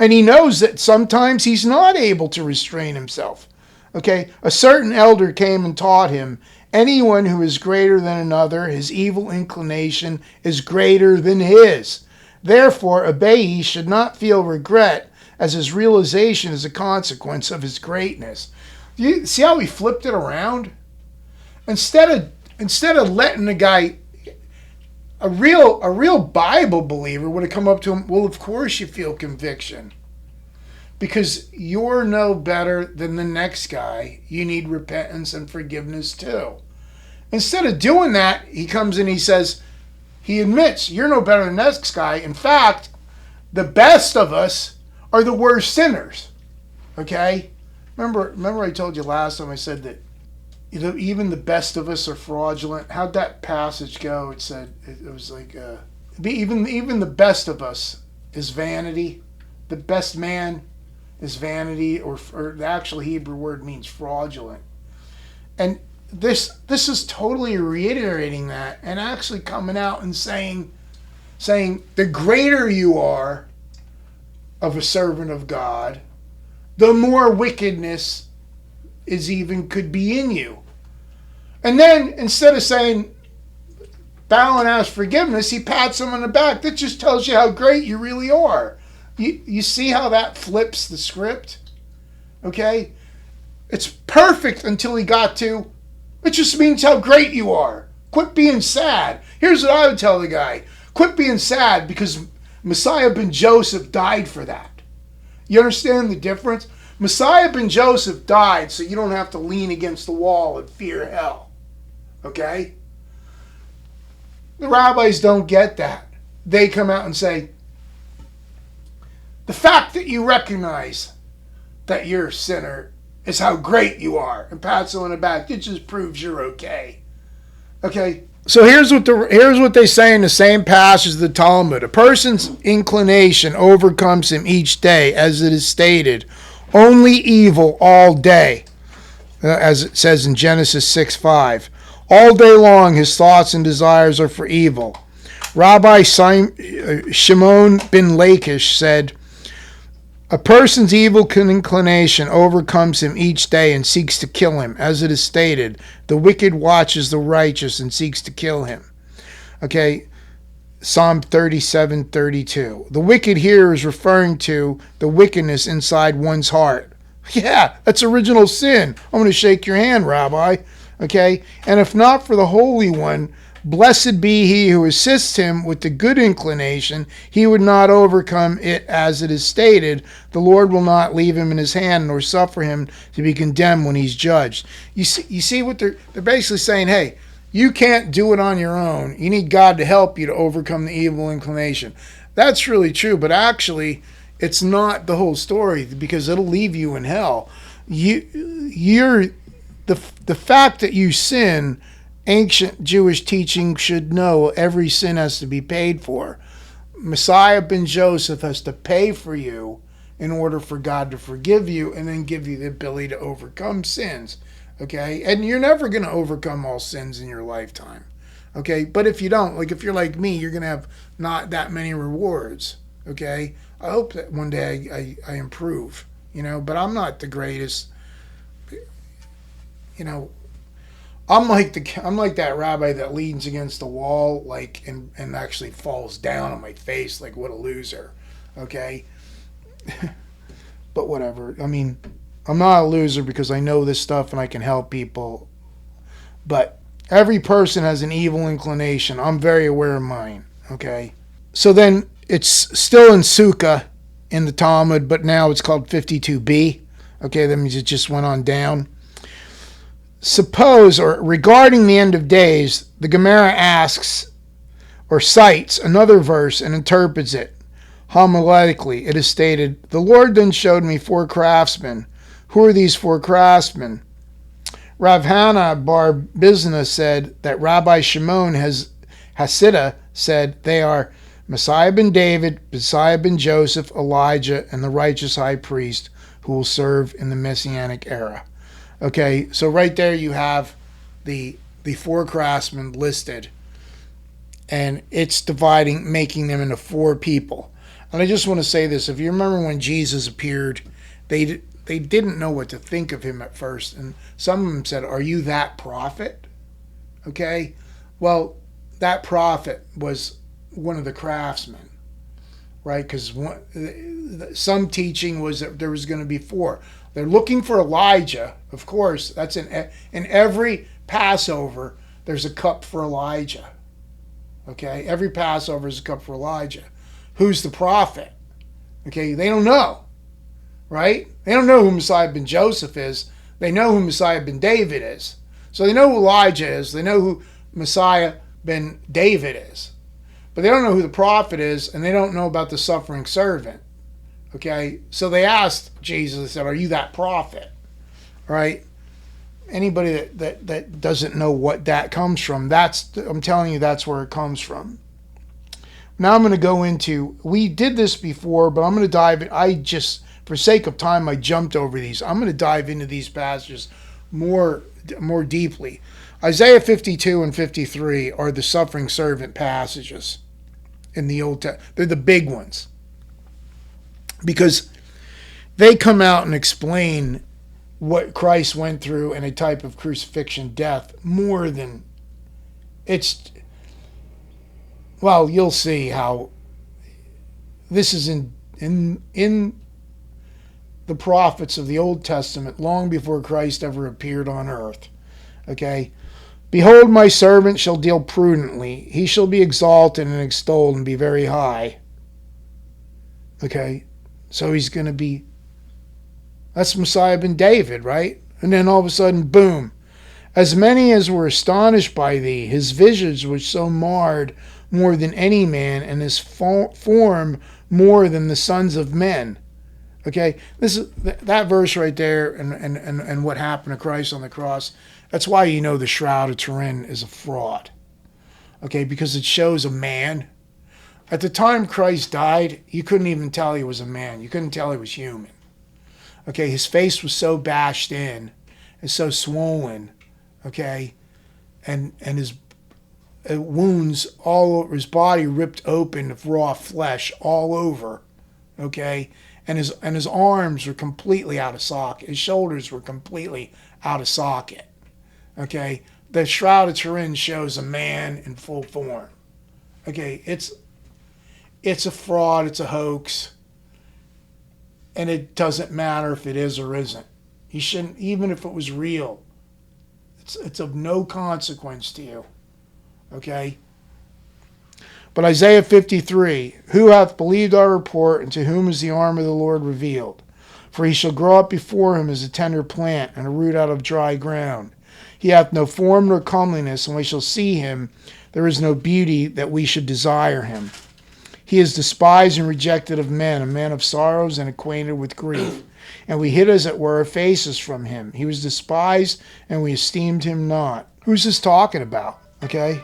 and he knows that sometimes he's not able to restrain himself. Okay, a certain elder came and taught him, anyone who is greater than another, his evil inclination is greater than his. Therefore, a Beis should not feel regret, as his realization is a consequence of his greatness. You see how he flipped it around? Instead of letting the guy, a real Bible believer would have come up to him, well, of course you feel conviction. Because you're no better than the next guy. You need repentance and forgiveness too. Instead of doing that, he comes in, he admits, you're no better than the next guy. In fact, the best of us are the worst sinners. Okay? Remember I told you last time I said that even the best of us are fraudulent? How'd that passage go? It said, it was like, even the best of us is vanity. The best man is vanity, or the actual Hebrew word means fraudulent. And this is totally reiterating that and actually coming out and saying the greater you are of a servant of God, the more wickedness could be in you. And then instead of saying bow and ask forgiveness, he pats him on the back. That just tells you how great you really are. You see how that flips the script? Okay? It's perfect until he got to, it just means how great you are. Quit being sad. Here's what I would tell the guy. Quit being sad because Messiah ben Joseph died for that. You understand the difference? Messiah ben Joseph died so you don't have to lean against the wall and fear hell. Okay? The rabbis don't get that. They come out and say, the fact that you recognize that you're a sinner is how great you are, and pats you on the back. It just proves you're okay. Okay? So here's what they say in the same passage of the Talmud. A person's inclination overcomes him each day, as it is stated, only evil all day, as it says in Genesis 6:5. All day long his thoughts and desires are for evil. Rabbi Shimon ben Lakish said, a person's evil inclination overcomes him each day and seeks to kill him. As it is stated, the wicked watches the righteous and seeks to kill him. Okay, Psalm 37:32. The wicked here is referring to the wickedness inside one's heart. Yeah, that's original sin. I'm going to shake your hand, Rabbi. Okay, and if not for the Holy One, blessed be he who assists him with the good inclination, he would not overcome it. As it is stated, the Lord will not leave him in his hand nor suffer him to be condemned when he's judged. You see what they're basically saying, hey, you can't do it on your own. You need God to help you to overcome the evil inclination. That's really true, but actually it's not the whole story because it'll leave you in hell. The fact that you sin, ancient Jewish teaching should know every sin has to be paid for. Messiah ben Joseph has to pay for you in order for God to forgive you and then give you the ability to overcome sins. Okay? And you're never going to overcome all sins in your lifetime. Okay? But if you don't, like if you're like me, you're going to have not that many rewards. Okay? I hope that one day I improve, but I'm not the greatest. I'm like that rabbi that leans against the wall, and actually falls down on my face, like what a loser. Okay, but whatever. I mean, I'm not a loser because I know this stuff and I can help people. But every person has an evil inclination. I'm very aware of mine. Okay, so then it's still in Sukkah in the Talmud, but now it's called 52b. Okay, that means it just went on down. Suppose, or regarding the end of days, the Gemara asks or cites another verse and interprets it. Homiletically, it is stated, the Lord then showed me 4 craftsmen. Who are these 4 craftsmen? Rav Hannah bar Bizna said that Rabbi Shimon Hasidah said they are Messiah ben David, Messiah ben Joseph, Elijah, and the righteous high priest who will serve in the Messianic era. Okay, so right there you have the four craftsmen listed, and it's dividing, making them into four people. And I just want to say this: if you remember when Jesus appeared, they didn't know what to think of him at first, and some of them said, "Are you that prophet?" Okay, well, that prophet was one of the craftsmen, right? Because some teaching was that there was going to be four. They're looking for Elijah, of course. That's in every Passover. There's a cup for Elijah. Okay, every Passover is a cup for Elijah. Who's the prophet? Okay, they don't know, right? They don't know who Messiah ben Joseph is. They know who Messiah ben David is. So they know who Elijah is. They know who Messiah ben David is. But they don't know who the prophet is, and they don't know about the suffering servant. Okay, so they asked Jesus, they said, "Are you that prophet?" Right? Anybody that doesn't know what that comes from, I'm telling you, that's where it comes from. Now I'm going to go into, we did this before, but I'm going to dive in. For sake of time, I jumped over these. I'm going to dive into these passages more deeply. Isaiah 52 and 53 are the suffering servant passages in the Old Testament. They're the big ones, because they come out and explain what Christ went through in a type of crucifixion death more than well, you'll see how this is in the prophets of the Old Testament long before Christ ever appeared on earth. Okay? Behold, my servant shall deal prudently. He shall be exalted and extolled and be very high. Okay? So he's going to be, that's Messiah ben David, right? And then all of a sudden, boom. As many as were astonished by thee, his visage was so marred more than any man, and his form more than the sons of men. Okay, this is that verse right there, and what happened to Christ on the cross. That's why you know the Shroud of Turin is a fraud. Okay, because it shows a man. At the time Christ died, you couldn't even tell he was a man. You couldn't tell he was human. Okay, his face was so bashed in and so swollen. Okay, and his wounds all over his body, ripped open of raw flesh all over. Okay, and his arms were completely out of socket. His shoulders were completely out of socket. Okay, the Shroud of Turin shows a man in full form. Okay, it's a fraud. It's a hoax, and it doesn't matter if it is or isn't. You shouldn't, even if it was real. It's of no consequence to you. Okay? But Isaiah 53, who hath believed our report, and to whom is the arm of the Lord revealed? For he shall grow up before him as a tender plant, and a root out of dry ground. He hath no form nor comeliness, and we shall see him. There is no beauty that we should desire him. He is despised and rejected of men, a man of sorrows and acquainted with grief. And we hid as it were our faces from him. He was despised, and we esteemed him not. Who's this talking about? Okay?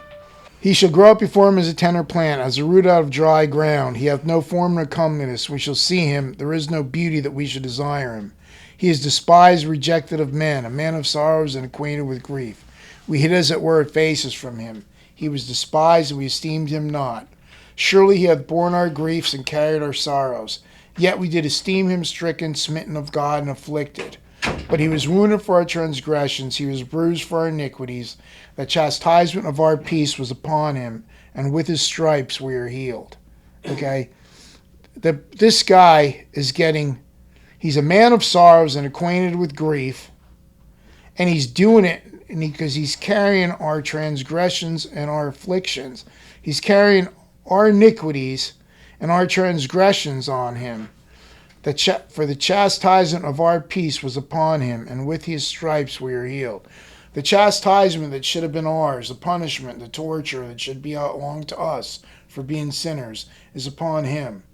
He shall grow up before him as a tender plant, as a root out of dry ground. He hath no form nor comeliness. We shall see him. There is no beauty that we should desire him. He is despised, rejected of men, a man of sorrows and acquainted with grief. We hid as it were our faces from him. He was despised, and we esteemed him not. Surely he hath borne our griefs and carried our sorrows. Yet we did esteem him stricken, smitten of God, and afflicted. But he was wounded for our transgressions, he was bruised for our iniquities. The chastisement of our peace was upon him, and with his stripes we are healed. Okay? This guy is he's a man of sorrows and acquainted with grief, and he's doing it because he's carrying our transgressions and our afflictions. He's carrying our iniquities and our transgressions on him. For the chastisement of our peace was upon him, and with his stripes we are healed. The chastisement that should have been ours, the punishment, the torture that should belong to us for being sinners, is upon him.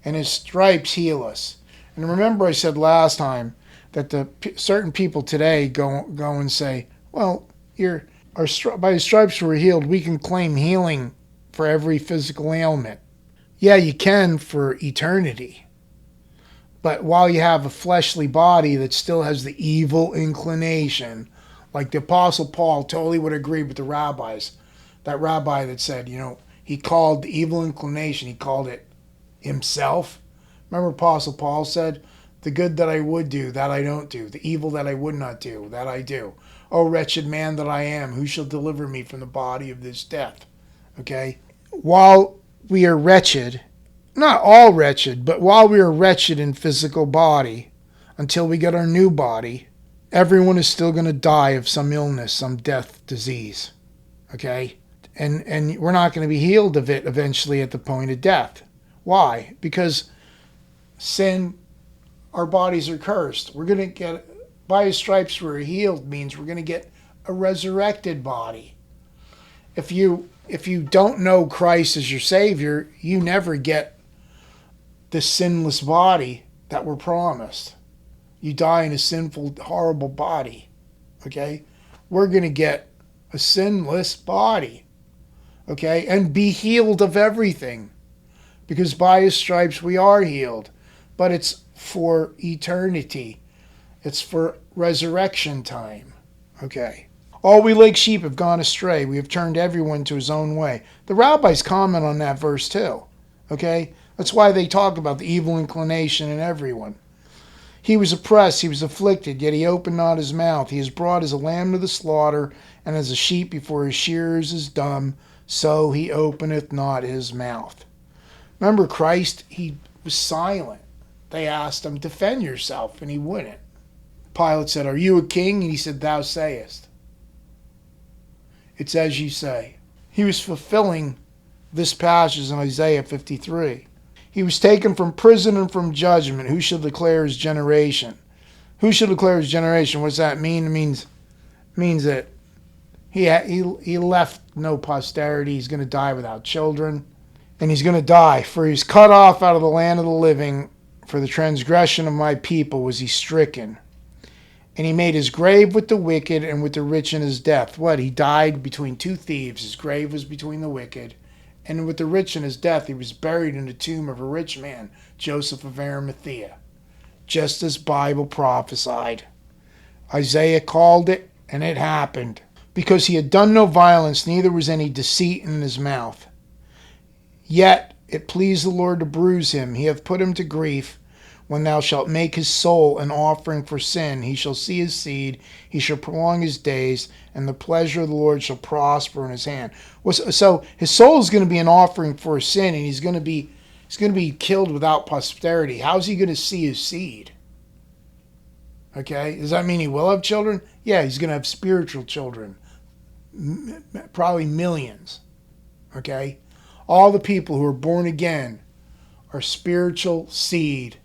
And his stripes heal us. And remember I said last time that certain people today go and say, well, by his stripes we're healed. We can claim healing for every physical ailment. Yeah, you can for eternity. But while you have a fleshly body that still has the evil inclination, like the Apostle Paul totally would agree with the rabbis, that rabbi that said, he called the evil inclination, he called it himself. Remember Apostle Paul said, the good that I would do, that I don't do. The evil that I would not do, that I do. O wretched man that I am, who shall deliver me from the body of this death? Okay? While we are wretched, not all wretched, but while we are wretched in physical body, until we get our new body, everyone is still going to die of some illness, some death, disease. Okay? And we're not going to be healed of it eventually at the point of death. Why? Because sin, our bodies are cursed. We're going to get, by his stripes we're healed, means we're going to get a resurrected body. If you don't know Christ as your Savior, you never get the sinless body that we're promised. You die in a sinful, horrible body. Okay? We're going to get a sinless body. Okay? And be healed of everything. Because by his stripes we are healed. But it's for eternity. It's for resurrection time. Okay? All we like sheep have gone astray. We have turned everyone to his own way. The rabbis comment on that verse too. Okay? That's why they talk about the evil inclination in everyone. He was oppressed, he was afflicted, yet he opened not his mouth. He is brought as a lamb to the slaughter, and as a sheep before his shearers is dumb, so he openeth not his mouth. Remember Christ, he was silent. They asked him, defend yourself, and he wouldn't. Pilate said, are you a king? And he said, thou sayest. It's as you say. He was fulfilling this passage in Isaiah 53. He was taken from prison and from judgment. Who shall declare his generation? Who shall declare his generation? What does that mean? It means that he left no posterity. He's going to die without children. And he's going to die. For he was cut off out of the land of the living. For the transgression of my people was he stricken. And he made his grave with the wicked and with the rich in his death. What? He died between two thieves. His grave was between the wicked. And with the rich in his death, he was buried in the tomb of a rich man, Joseph of Arimathea. Just as Bible prophesied. Isaiah called it, and it happened. Because he had done no violence, neither was any deceit in his mouth. Yet it pleased the Lord to bruise him. He hath put him to grief. When thou shalt make his soul an offering for sin, he shall see his seed, he shall prolong his days, and the pleasure of the Lord shall prosper in his hand. So his soul is going to be an offering for sin, and he's going to be killed without posterity. How's he going to see his seed? Okay, does that mean he will have children? Yeah, he's going to have spiritual children, probably millions. Okay, all the people who are born again are spiritual seed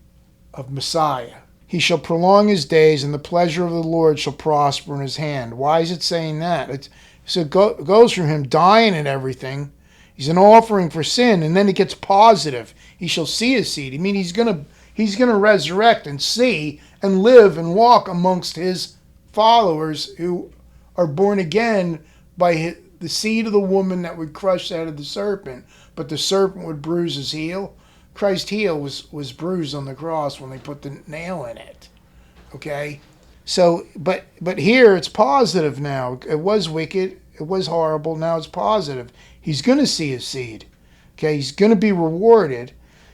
of Messiah. He shall prolong his days, and the pleasure of the Lord shall prosper in his hand. Why is it saying that? It goes from him dying and everything. He's an offering for sin, and then it gets positive. He shall see his seed. I mean, he's gonna resurrect and see and live and walk amongst his followers who are born again by the seed of the woman that would crush out of the serpent, but the serpent would bruise his heel. Christ's heel was bruised on the cross when they put the nail in it. Okay? So, but here it's positive now. It was wicked. It was horrible. Now it's positive. He's going to see his seed. Okay? He's going to be rewarded.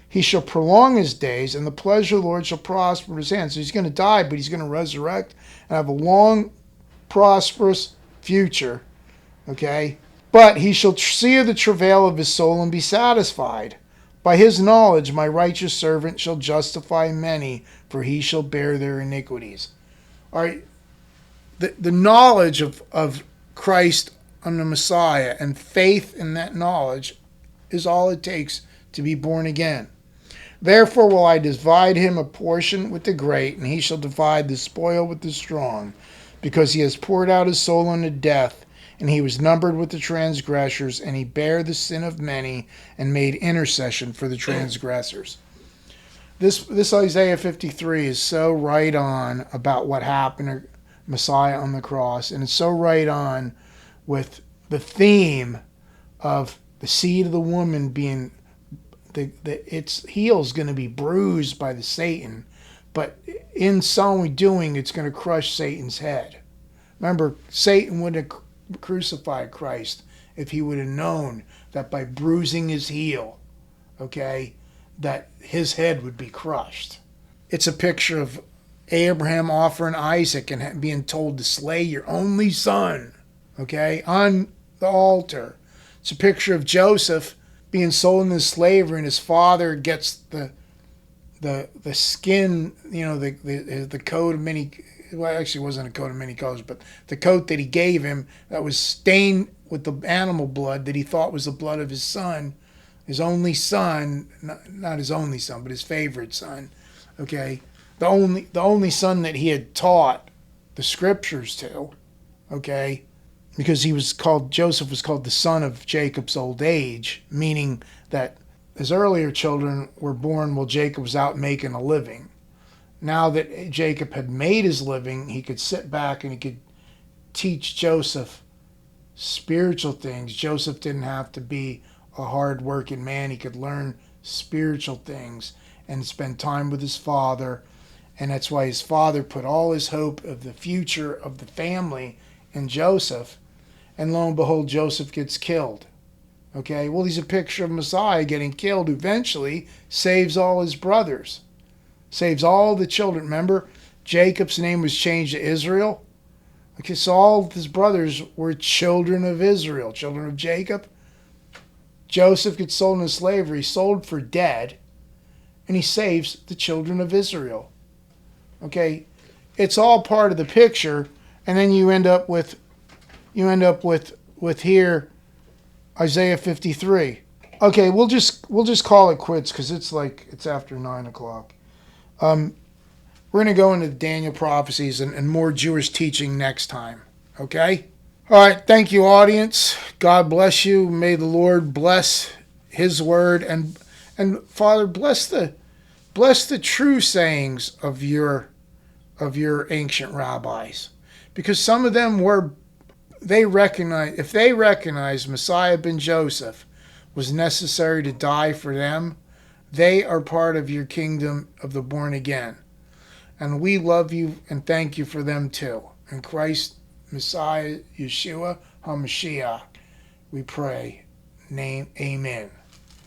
He shall prolong his days, and the pleasure of the Lord shall prosper in his hand. So he's going to die, but he's going to resurrect and have a long, prosperous future. Okay? But he shall see the travail of his soul and be satisfied. By his knowledge my righteous servant shall justify many, for he shall bear their iniquities. All right, the knowledge of Christ and the Messiah and faith in that knowledge is all it takes to be born again. Therefore will I divide him a portion with the great, and he shall divide the spoil with the strong, because he has poured out his soul unto death, and he was numbered with the transgressors, and he bare the sin of many, and made intercession for the transgressors. This Isaiah 53 is so right on about what happened to Messiah on the cross, and it's so right on with the theme of the seed of the woman being its heel is going to be bruised by the Satan, but in so doing, it's going to crush Satan's head. Remember, Satan wouldn't have crucified Christ if he would have known that by bruising his heel, okay, that his head would be crushed. It's a picture of Abraham offering Isaac and being told to slay your only son, okay, on the altar. It's a picture of Joseph being sold into slavery, and his father gets the skin, the coat of many. Well, actually, it wasn't a coat of many colors, but the coat that he gave him that was stained with the animal blood that he thought was the blood of his son, his only son, not his only son, but his favorite son. Okay, the only son that he had taught the scriptures to. Okay. Because Joseph was called the son of Jacob's old age, meaning that his earlier children were born while Jacob was out making a living. Now that Jacob had made his living, he could sit back and he could teach Joseph spiritual things. Joseph didn't have to be a hard-working man. He could learn spiritual things and spend time with his father. And that's why his father put all his hope of the future of the family in Joseph. And lo and behold, Joseph gets killed. Okay, well, he's a picture of Messiah getting killed, who eventually saves all his brothers, saves all the children. Remember, Jacob's name was changed to Israel. Okay, so all of his brothers were children of Israel, children of Jacob. Joseph gets sold into slavery, sold for dead, and he saves the children of Israel. Okay, it's all part of the picture, and then you end up with here Isaiah 53. Okay, we'll just call it quits because it's after 9 o'clock. We're going to go into the Daniel prophecies and more Jewish teaching next time. Okay? All right, thank you, audience. God bless you. May the Lord bless his word and Father, bless the true sayings of your ancient rabbis. Because some of them if they recognize Messiah ben Joseph was necessary to die for them, they are part of your kingdom of the born again. And we love you and thank you for them too. In Christ, Messiah, Yeshua, HaMashiach, we pray. Name, amen.